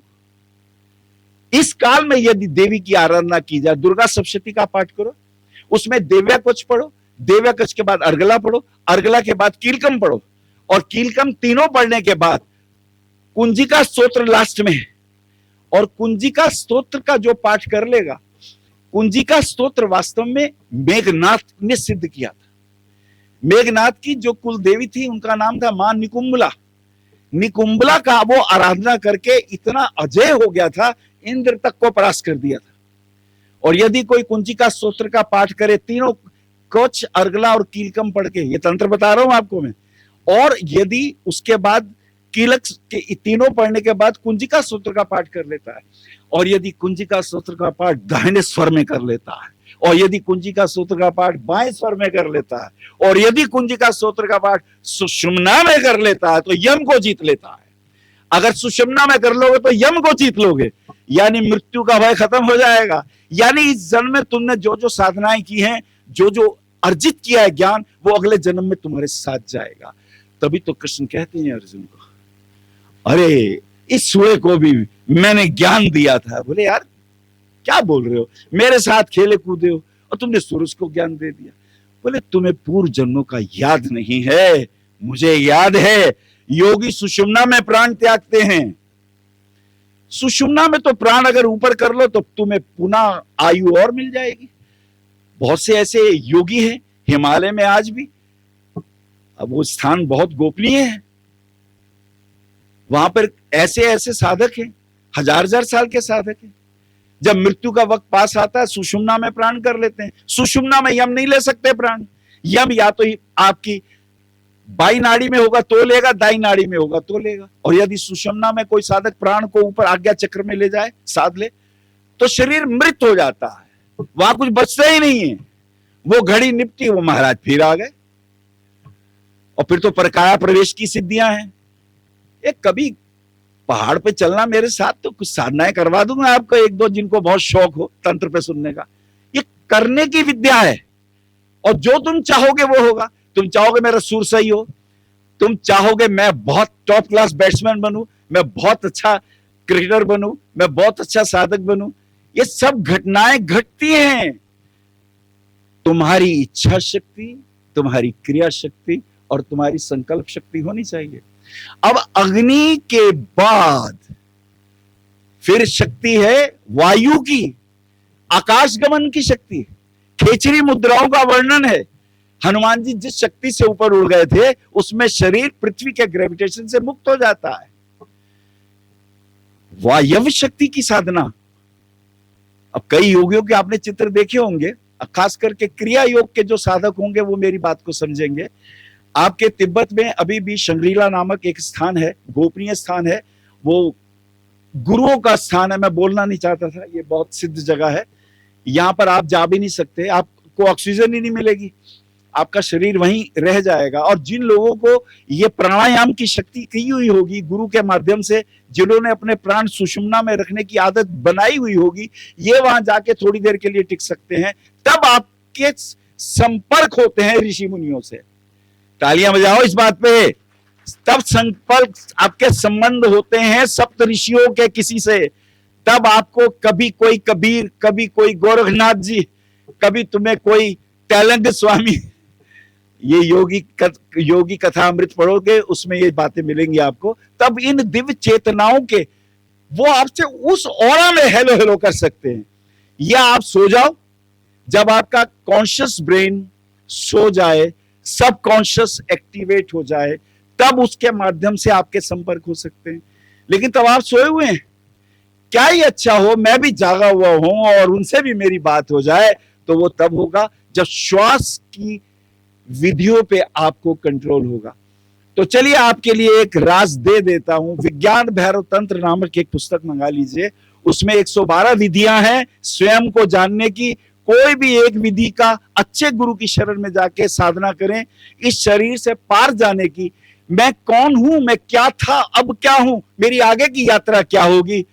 इस काल में यदि देवी की आराधना की जाए, दुर्गा सप्तशती का पाठ करो, उसमें देव्या कवच पढ़ो, देव्या कवच के बाद अर्गला पढ़ो, अर्गला के बाद कीलकम पढ़ो, और कीलकम तीनों पढ़ने के बाद कुंजिका स्तोत्र लास्ट में है। और कुंजिका स्तोत्र का जो पाठ कर लेगा, कुंजिका स्तोत्र वास्तव में मेघनाथ ने सिद्ध किया था। मेघनाथ की जो कुल देवी थी, उनका नाम था मां निकुंबला। निकुंबला का वो आराधना करके इतना अजय हो गया था, इंद्र तक को परास्त कर दिया था। और यदि कोई कुंजिका स्तोत्र का पाठ करे, तीनों कवच, अर्गला और कीलकम पढ़ के, ये तंत्र बता रहा हूं आपको मैं, और यदि उसके बाद कीलक के तीनों पढ़ने के बाद कुंजिका स्तोत्र का पाठ कर लेता है, और यदि कुंजिका स्तोत्र का पाठ दाहिने स्वर में कर लेता है, और यदि कुंजिका स्तोत्र का पाठ बाएं स्वर में कर लेता है, और यदि कुंजिका स्तोत्र का पाठ सुषुम्ना में कर लेता है, तो यम को जीत लेता है। अगर सुषुम्ना में कर लोगे तो यम को जीत लोगे, यानी मृत्यु का भय खत्म हो जाएगा। यानी इस जन्म में तुमने जो जो साधनाएं की हैं, जो जो अर्जित किया है ज्ञान, वो अगले जन्म में तुम्हारे साथ जाएगा। तभी तो कृष्ण कहते हैं अर्जुन को, अरे इस सूर्य को भी मैंने ज्ञान दिया था। बोले यार क्या बोल रहे हो, मेरे साथ खेले कूदे हो और तुमने सूरज को ज्ञान दे दिया। बोले तुम्हें पूर्व जन्मों का याद नहीं है, मुझे याद है। योगी सुषुम्ना में प्राण त्यागते हैं। सुषुम्ना में तो प्राण अगर ऊपर कर लो तो तुम्हें पुनः आयु और मिल जाएगी। बहुत से ऐसे योगी हैं हिमालय में आज भी। अब वो स्थान बहुत गोपनीय है, वहां पर ऐसे ऐसे साधक हैं, हजार हजार साल के साधक हैं। जब मृत्यु का वक्त पास आता है, सुषुम्ना में प्राण कर लेते हैं। सुषुम्ना में यम नहीं ले सकते प्राण। यम या तो आपकी बाई नाड़ी में होगा तो लेगा, दाई नाड़ी में होगा तो लेगा। और यदि सुषुम्ना में कोई साधक प्राण को ऊपर आज्ञा चक्र में ले जाए, साध ले, तो शरीर मृत हो जाता है, वहां कुछ बचता ही नहीं है। वो घड़ी निपटी, वो महाराज फिर आ गए। और फिर तो परकाया प्रवेश की सिद्धियां हैं। एक कभी पहाड़ पे चलना मेरे साथ, तो कुछ साधनाएं करवा दूंगा आपको, एक दो जिनको बहुत शौक हो तंत्र पे सुनने का। ये करने की विद्या है, और जो तुम चाहोगे वो होगा। तुम चाहोगे मेरा सुर सही हो, तुम चाहोगे मैं बहुत टॉप क्लास बैट्समैन बनूं, मैं बहुत अच्छा क्रिकेटर बनूं, मैं बहुत अच्छा साधक बनूं, ये सब घटनाएं घटती हैं। तुम्हारी इच्छा शक्ति, तुम्हारी क्रिया शक्ति और तुम्हारी संकल्प शक्ति होनी चाहिए। अब अग्नि के बाद फिर शक्ति है वायु की, आकाश गमन की शक्ति। खेचरी मुद्राओं का वर्णन है। हनुमान जी जिस शक्ति से ऊपर उड़ गए थे उसमें शरीर पृथ्वी के ग्रेविटेशन से मुक्त हो जाता है। वायव्य शक्ति की साधना, अब कई योगियों के आपने चित्र देखे होंगे, खास करके क्रिया योग के जो साधक होंगे वो मेरी बात को समझेंगे। आपके तिब्बत में अभी भी शंग्रीला नामक एक स्थान है, गोपनीय स्थान है, वो गुरुओं का स्थान है। मैं बोलना नहीं चाहता था, ये बहुत सिद्ध जगह है। यहां पर आप जा भी नहीं सकते, आपको ऑक्सीजन ही नहीं मिलेगी, आपका शरीर वहीं रह जाएगा। और जिन लोगों को ये प्राणायाम की शक्ति की हुई होगी गुरु के माध्यम से, जिन्होंने अपने प्राण सुषुम्ना में रखने की आदत बनाई हुई होगी, ये वहां जाके थोड़ी देर के लिए टिक सकते हैं। तब आपके संपर्क होते हैं ऋषि मुनियों से। तालियां बजाओ इस बात पे। तब संपर्क, आपके संबंध होते हैं सप्त ऋषियों के किसी से। तब आपको कभी कोई कबीर, कभी कोई गोरखनाथ जी, कभी तुम्हें कोई तेलंग स्वामी, ये योगी कथा अमृत पढ़ोगे उसमें ये बातें मिलेंगी आपको। तब इन दिव्य चेतनाओं के वो आपसे उस ऑरा में हेलो हेलो कर सकते हैं। या आप सो जाओ, जब आपका कॉन्शियस ब्रेन सो जाए, सब कॉन्शियस एक्टिवेट हो जाए, तब उसके माध्यम से आपके संपर्क हो सकते हैं। लेकिन तब आप सोए हुए हैं, क्या ही अच्छा हो मैं भी जागा हुआ हूं और उनसे भी मेरी बात हो जाए। तो वो तब होगा जब श्वास की विधियों पे आपको कंट्रोल होगा। तो चलिए आपके लिए एक राज दे देता हूं। विज्ञान भैरव तंत्र नामक एक पुस्तक मंगा लीजिए, उसमें 112 विधियां हैं स्वयं को जानने की। कोई भी एक विधि का अच्छे गुरु की शरण में जाके साधना करें, इस शरीर से पार जाने की। मैं कौन हूं, मैं क्या था, अब क्या हूं, मेरी आगे की यात्रा क्या होगी।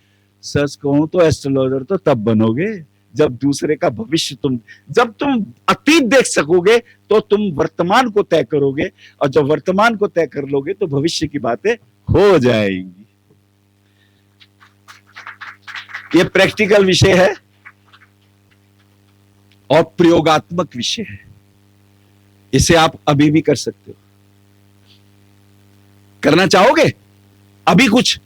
सच कहूं तो एस्ट्रोलॉजर तो तब बनोगे जब दूसरे का भविष्य जब तुम अतीत देख सकोगे तो तुम वर्तमान को तय करोगे, और जब वर्तमान को तय कर लोगे तो भविष्य की बातें हो जाएंगी। ये प्रैक्टिकल विषय है और प्रयोगात्मक विषय है, इसे आप अभी भी कर सकते हो। करना चाहोगे अभी कुछ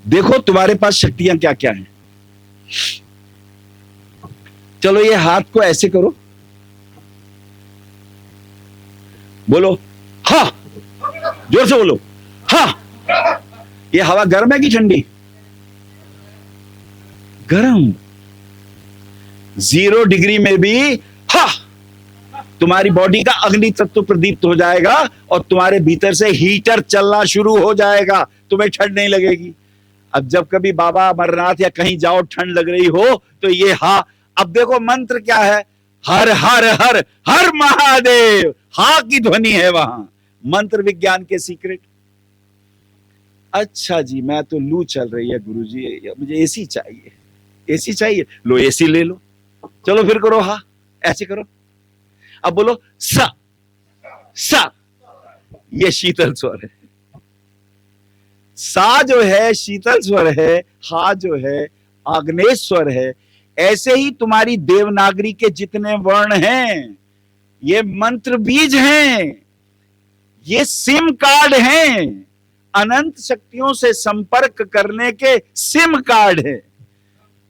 देखो तुम्हारे पास शक्तियां क्या क्या हैं। चलो ये हाथ को ऐसे करो, बोलो हा, जोर से बोलो हा। ये हवा गर्म है कि ठंडी? गर्म। 0 डिग्री में भी हा, तुम्हारी बॉडी का अग्नि तत्व प्रदीप्त हो जाएगा और तुम्हारे भीतर से हीटर चलना शुरू हो जाएगा, तुम्हें ठंड नहीं लगेगी। अब जब कभी बाबा अमरनाथ या कहीं जाओ ठंड लग रही हो तो ये हा। अब देखो मंत्र क्या है, हर हर हर हर महादेव, हा की ध्वनि है वहां। मंत्र विज्ञान के सीक्रेट। अच्छा जी मैं तो लू चल रही है गुरुजी, मुझे एसी चाहिए, एसी चाहिए, लो एसी ले लो। चलो फिर करो हा, ऐसे करो। अब बोलो सा सा, ये शीतल स्वर है। सा जो है शीतल स्वर है, हा जो है आग्नेय स्वर है। ऐसे ही तुम्हारी देवनागरी के जितने वर्ण हैं ये मंत्र बीज हैं, ये सिम कार्ड हैं, अनंत शक्तियों से संपर्क करने के सिम कार्ड है।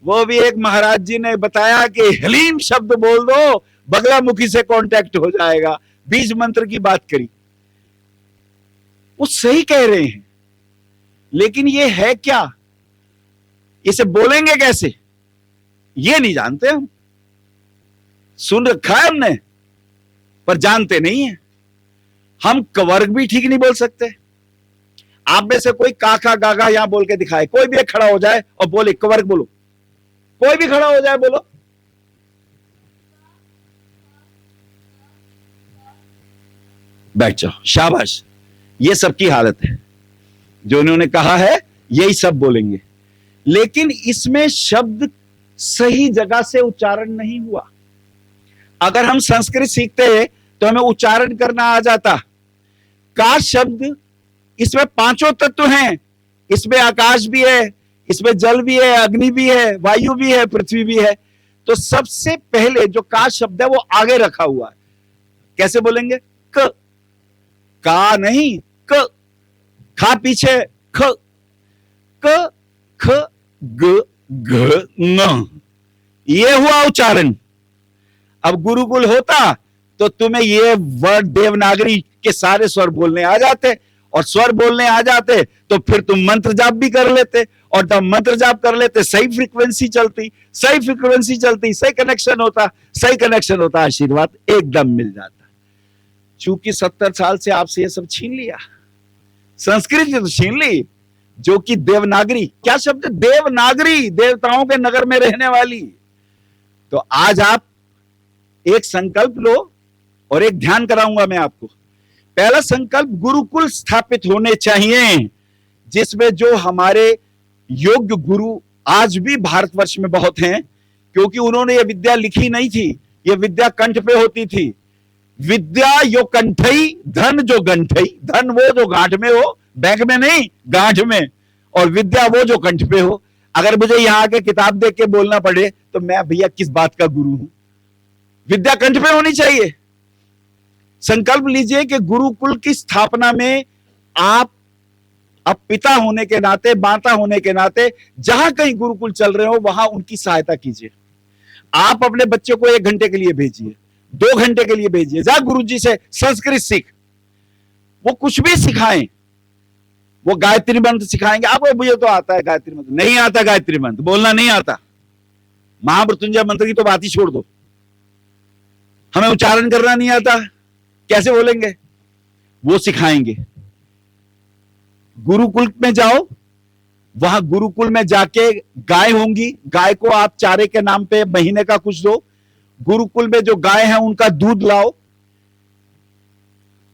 वो भी एक महाराज जी ने बताया कि हलीम शब्द बोल दो, बगलामुखी से कांटेक्ट हो जाएगा। बीज मंत्र की बात करी, वो सही कह रहे हैं, लेकिन ये है क्या, इसे बोलेंगे कैसे ये नहीं जानते हम। सुन रखा है हमने पर जानते नहीं है। हम कवर्ग भी ठीक नहीं बोल सकते। आप में से कोई काका गागा यहां बोल के दिखाए, कोई भी एक खड़ा हो जाए और बोले कवर्ग बोलो, कोई भी खड़ा हो जाए बोलो। बैठ जाओ, शाबाश। ये सबकी हालत है, जो उन्होंने कहा है यही सब बोलेंगे, लेकिन इसमें शब्द सही जगह से उच्चारण नहीं हुआ। अगर हम संस्कृत सीखते हैं तो हमें उच्चारण करना आ जाता। का शब्द, इसमें 5 तत्व हैं, इसमें आकाश भी है, इसमें जल भी है, अग्नि भी है, वायु भी है, पृथ्वी भी है। तो सबसे पहले जो का शब्द है वो आगे रखा हुआ है। कैसे बोलेंगे? क, का नहीं, क। खा पीछे, ख, क, ख, ग, घ, न, ये हुआ उच्चारण। अब गुरुकुल होता तो तुम्हें ये वर्ड देवनागरी के सारे स्वर बोलने आ जाते, और स्वर बोलने आ जाते तो फिर तुम मंत्र जाप भी कर लेते, और जब मंत्र जाप कर लेते सही फ्रीक्वेंसी चलती, सही फ्रीक्वेंसी चलती, सही कनेक्शन होता, सही कनेक्शन होता, आशीर्वाद एकदम मिल जाता। चूंकि 70 साल से आपसे ये सब छीन लिया, संस्कृति तो छीन ली, जो कि देवनागरी, क्या शब्द, देवनागरी, देवताओं के नगर में रहने वाली। तो आज आप एक संकल्प लो और एक ध्यान कराऊंगा मैं आपको। पहला संकल्प, गुरुकुल स्थापित होने चाहिए, जिसमें जो हमारे योग्य गुरु आज भी भारतवर्ष में बहुत हैं, क्योंकि उन्होंने ये विद्या लिखी नहीं थी, ये विद्या कंठ पे होती थी। विद्या यो कंठई, धन जो गंठई, धन वो जो गांठ में हो, बैंक में नहीं, गांठ में, और विद्या वो जो कंठ पे हो। अगर मुझे यहां आके किताब देख के बोलना पड़े तो मैं भैया किस बात का गुरु हूं? विद्या कंठ पे होनी चाहिए। संकल्प लीजिए कि गुरुकुल की स्थापना में आप अब पिता होने के नाते, माता होने के नाते, जहां कहीं गुरुकुल चल रहे हो वहां उनकी सहायता कीजिए। आप अपने बच्चों को 1 घंटे के लिए भेजिए, 2 घंटे के लिए भेजिए, जा गुरुजी से संस्कृत सीख। वो कुछ भी सिखाएं, वो गायत्री मंत्र सिखाएंगे आपको, मुझे तो आता है गायत्री मंत्र, नहीं आता गायत्री मंत्र, बोलना नहीं आता, महामृत्युंजय मंत्र की तो बात ही छोड़ दो, हमें उच्चारण करना नहीं आता, कैसे बोलेंगे? वो सिखाएंगे। गुरुकुल में जाओ, वहां गुरुकुल में जाके गाय होंगी, गाय को आप चारे के नाम पे महीने का कुछ दो। गुरुकुल में जो गाय है उनका दूध लाओ,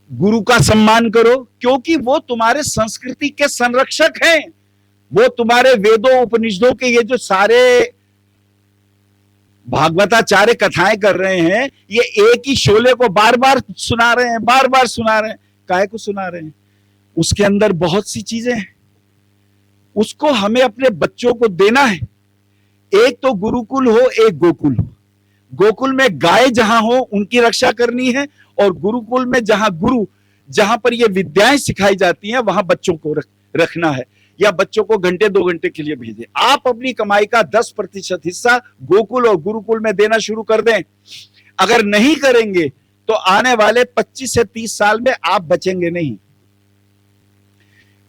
गुरु का सम्मान करो, क्योंकि वो तुम्हारे संस्कृति के संरक्षक हैं। वो तुम्हारे वेदों उपनिषदों के ये जो सारे भागवताचार्य कथाएं कर रहे हैं, ये एक ही शोले को बार बार सुना रहे हैं, बार बार सुना रहे हैं। काहे को सुना रहे हैं? उसके अंदर बहुत सी चीजें हैं, उसको हमें अपने बच्चों को देना है। एक तो गुरुकुल हो, एक गोकुल हो। गोकुल में गाय जहां हो उनकी रक्षा करनी है, और गुरुकुल में जहां गुरु, जहां पर ये विद्याएं सिखाई जाती हैं वहां बच्चों को रखना है, या बच्चों को घंटे 2 घंटे के लिए भेजें। आप अपनी कमाई का 10% हिस्सा गोकुल और गुरुकुल में देना शुरू कर दें। अगर नहीं करेंगे तो आने वाले 25 से 30 साल में आप बचेंगे नहीं।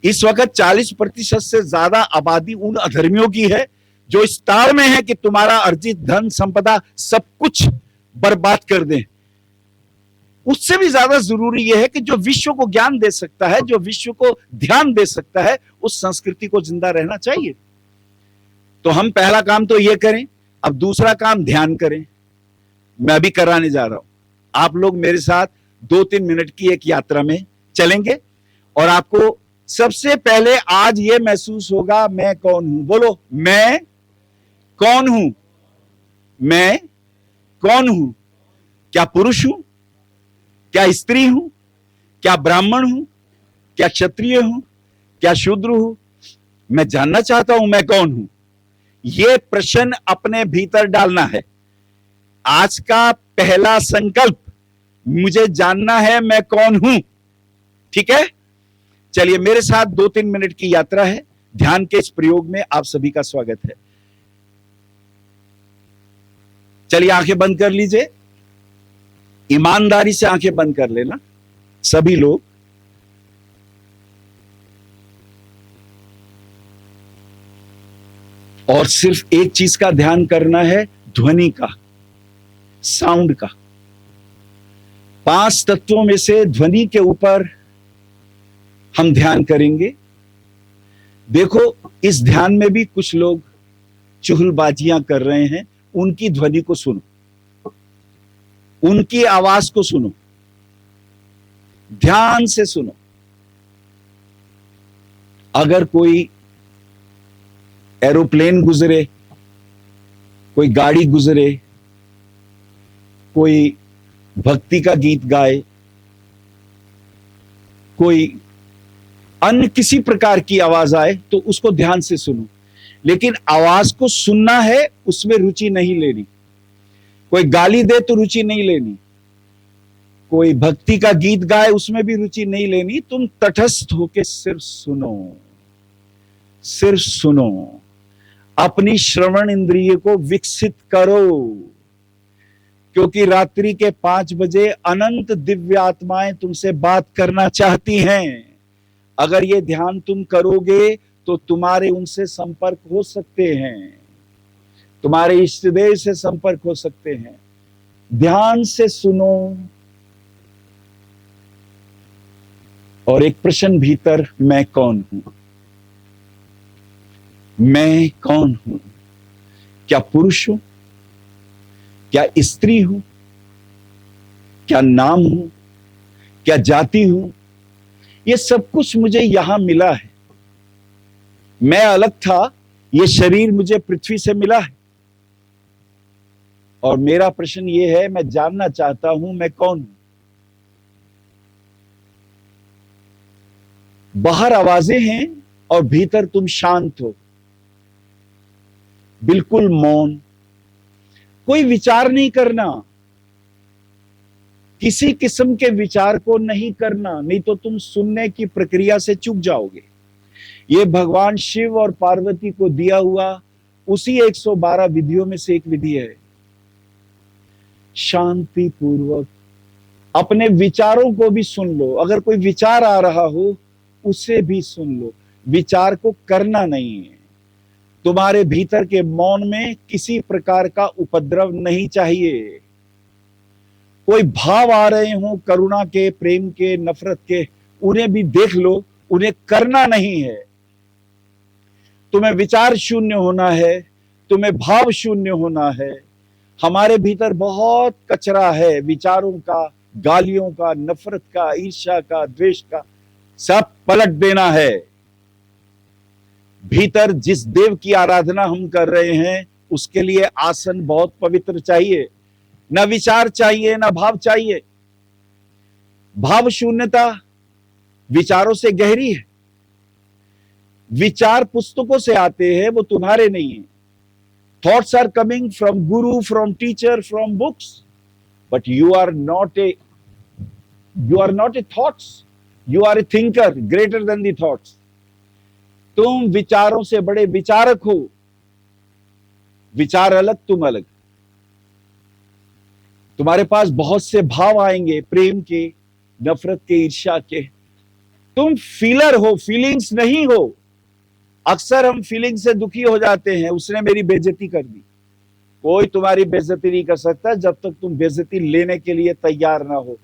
इस वक्त 40% से ज्यादा आबादी उन अधर्मियों की है जो इस ताड़ में है कि तुम्हारा अर्जित धन संपदा सब कुछ बर्बाद कर दें। उससे भी ज्यादा जरूरी यह है कि जो विश्व को ज्ञान दे सकता है, जो विश्व को ध्यान दे सकता है, उस संस्कृति को जिंदा रहना चाहिए। तो हम पहला काम तो यह करें। अब दूसरा काम ध्यान करें। मैं अभी कराने जा रहा हूं, आप लोग मेरे साथ 2-3 मिनट की एक यात्रा में चलेंगे, और आपको सबसे पहले आज यह महसूस होगा मैं कौन हूं। बोलो, मैं कौन हूं? मैं कौन हूं? क्या पुरुष हूं? क्या स्त्री हूं? क्या ब्राह्मण हूं? क्या क्षत्रिय हूं? क्या शूद्र हूं? मैं जानना चाहता हूं मैं कौन हूं। यह प्रश्न अपने भीतर डालना है। आज का पहला संकल्प, मुझे जानना है मैं कौन हूं। ठीक है, चलिए मेरे साथ 2-3 मिनट की यात्रा है। ध्यान के इस प्रयोग में आप सभी का स्वागत है। चलिए आंखें बंद कर लीजिए, ईमानदारी से आंखें बंद कर लेना सभी लोग। और सिर्फ एक चीज का ध्यान करना है, ध्वनि का, साउंड का। 5 तत्वों में से ध्वनि के ऊपर हम ध्यान करेंगे। देखो, इस ध्यान में भी कुछ लोग चुगलबाजियां कर रहे हैं, उनकी ध्वनि को सुनो, उनकी आवाज को सुनो, ध्यान से सुनो। अगर कोई एरोप्लेन गुजरे, कोई गाड़ी गुजरे, कोई भक्ति का गीत गाए, कोई अन्य किसी प्रकार की आवाज आए, तो उसको ध्यान से सुनो। लेकिन आवाज को सुनना है, उसमें रुचि नहीं लेनी। कोई गाली दे तो रुचि नहीं लेनी, कोई भक्ति का गीत गाए उसमें भी रुचि नहीं लेनी। तुम तटस्थ होकर सिर्फ सुनो, सिर्फ सुनो। अपनी श्रवण इंद्रिय को विकसित करो। क्योंकि रात्रि के 5 बजे अनंत दिव्य आत्माएं तुमसे बात करना चाहती हैं। अगर ये ध्यान तुम करोगे तो तुम्हारे उनसे संपर्क हो सकते हैं, तुम्हारे इष्ट देव से संपर्क हो सकते हैं। ध्यान से सुनो। और एक प्रश्न भीतर, मैं कौन हूं? मैं कौन हूं? क्या पुरुष हूं? क्या स्त्री हूं? क्या नाम हूं? क्या जाति हूं? ये सब कुछ मुझे यहां मिला है। मैं अलग था, ये शरीर मुझे पृथ्वी से मिला है। और मेरा प्रश्न ये है, मैं जानना चाहता हूं मैं कौन हूं। बाहर आवाजें हैं और भीतर तुम शांत हो, बिल्कुल मौन, कोई विचार नहीं करना, किसी किस्म के विचार को नहीं करना, नहीं तो तुम सुनने की प्रक्रिया से चूक जाओगे। ये भगवान शिव और पार्वती को दिया हुआ उसी 112 विधियों में से एक विधि है। शांति पूर्वक अपने विचारों को भी सुन लो। अगर कोई विचार आ रहा हो उसे भी सुन लो, विचार को करना नहीं है। तुम्हारे भीतर के मौन में किसी प्रकार का उपद्रव नहीं चाहिए। कोई भाव आ रहे हो, करुणा के, प्रेम के, नफरत के, उन्हें भी देख लो, उन्हें करना नहीं है। तुम्हें विचार शून्य होना है, तुम्हें भाव शून्य होना है। हमारे भीतर बहुत कचरा है, विचारों का, गालियों का, नफरत का, ईर्ष्या का, द्वेष का, सब पलट देना है। भीतर जिस देव की आराधना हम कर रहे हैं उसके लिए आसन बहुत पवित्र चाहिए। न विचार चाहिए, न भाव चाहिए। भाव शून्यता विचारों से गहरी है। विचार पुस्तकों से आते हैं, वो तुम्हारे नहीं है। Thoughts are coming from guru, from teacher, from books, but you are not a thoughts, you are a thinker greater than the thoughts. तुम विचारों से बड़े विचारक हो। विचार अलग, तुम अलग। तुम्हारे पास बहुत से भाव आएंगे, प्रेम के, नफरत के, ईर्ष्या के। तुम फीलर हो, फीलिंग्स नहीं हो। अक्सर हम फीलिंग से दुखी हो जाते हैं, उसने मेरी बेइज्जती कर दी। कोई तुम्हारी बेइज्जती नहीं कर सकता जब तक तुम बेइज्जती लेने के लिए तैयार ना हो।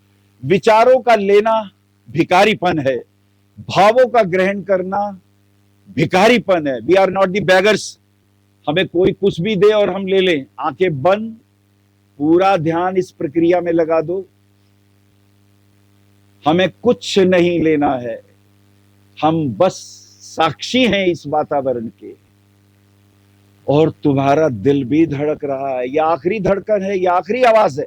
विचारों का लेना भिखारीपन है, भावों का ग्रहण करना भिखारीपन है। We are not the beggars. हमें कोई कुछ भी दे और हम ले लें। आंखें बंद, पूरा ध्यान इस प्रक्रिया में लगा दो। हमें कुछ नहीं लेना है, हम बस साक्षी हैं इस वातावरण के। और तुम्हारा दिल भी धड़क रहा है, यह आखिरी धड़कन है, यह आखिरी आवाज है।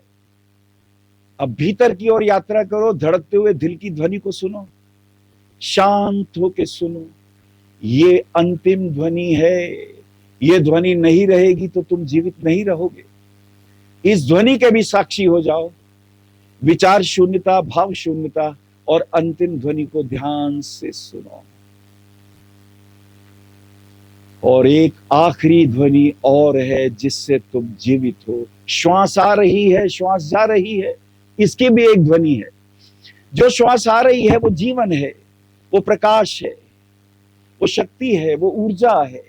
अब भीतर की ओर यात्रा करो, धड़कते हुए दिल की ध्वनि को सुनो, शांत होके सुनो। ये अंतिम ध्वनि है। ये ध्वनि नहीं रहेगी तो तुम जीवित नहीं रहोगे। इस ध्वनि के भी साक्षी हो जाओ। विचार शून्यता, भाव शून्यता और अंतिम ध्वनि को ध्यान से सुनो। और एक आखिरी ध्वनि और है जिससे तुम जीवित हो। श्वास आ रही है, श्वास जा रही है, इसकी भी एक ध्वनि है। जो श्वास आ रही है वो जीवन है, वो प्रकाश है, वो शक्ति है, वो ऊर्जा है,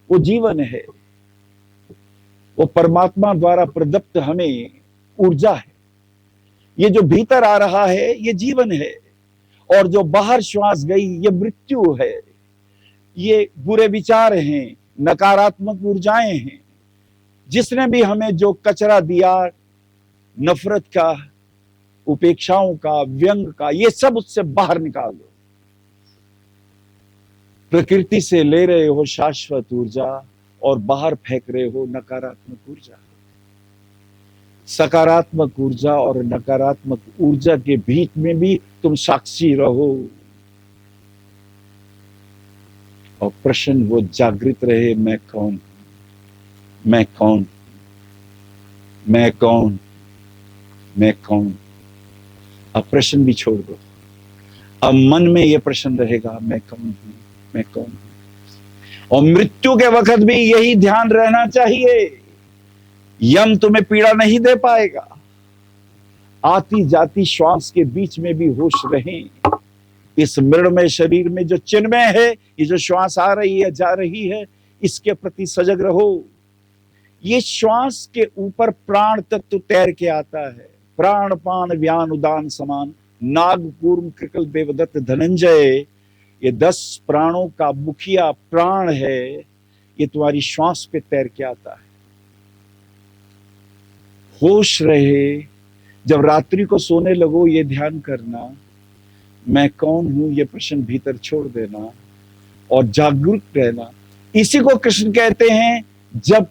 वो जीवन है, वो परमात्मा द्वारा प्रदत्त हमें ऊर्जा है। ये जो भीतर आ रहा है ये जीवन है, और जो बाहर श्वास गई ये मृत्यु है। ये बुरे विचार हैं, नकारात्मक ऊर्जाएं हैं। जिसने भी हमें जो कचरा दिया, नफरत का, उपेक्षाओं का, व्यंग का, ये सब उससे बाहर निकाल दो। प्रकृति से ले रहे हो शाश्वत ऊर्जा और बाहर फेंक रहे हो नकारात्मक ऊर्जा। सकारात्मक ऊर्जा और नकारात्मक ऊर्जा के बीच में भी तुम साक्षी रहो। और प्रश्न वो जागृत रहे, मैं कौन, मैं कौन, मैं कौन, मैं कौन। अब प्रश्न भी छोड़ दो। अब मन में यह प्रश्न रहेगा, मैं कौन हूं, मैं कौन हूं। और मृत्यु के वक्त भी यही ध्यान रहना चाहिए। यम तुम्हें पीड़ा नहीं दे पाएगा। आती जाती श्वास के बीच में भी होश रहें। इस मृणमय शरीर में जो चिन्मय है, ये जो श्वास आ रही है जा रही है, इसके प्रति सजग रहो। ये श्वास के ऊपर प्राण तत्व तैर के आता है। प्राण पान व्यान उदान समान, नाग कूर्म कृकल देवदत्त धनंजय। ये 10 प्राणों का मुखिया प्राण है, ये तुम्हारी श्वास पे तैर के आता है। होश रहे। जब रात्रि को सोने लगो ये ध्यान करना, मैं कौन हूं ये प्रश्न भीतर छोड़ देना और जागरूक रहना। इसी को कृष्ण कहते हैं, जब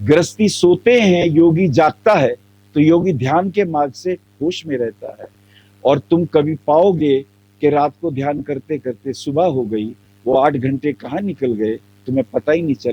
गृहस्थी सोते हैं योगी जागता है, तो योगी ध्यान के मार्ग से होश में रहता है। और तुम कभी पाओगे कि रात को ध्यान करते करते सुबह हो गई, वो 8 घंटे कहाँ निकल गए तुम्हें पता ही नहीं चला।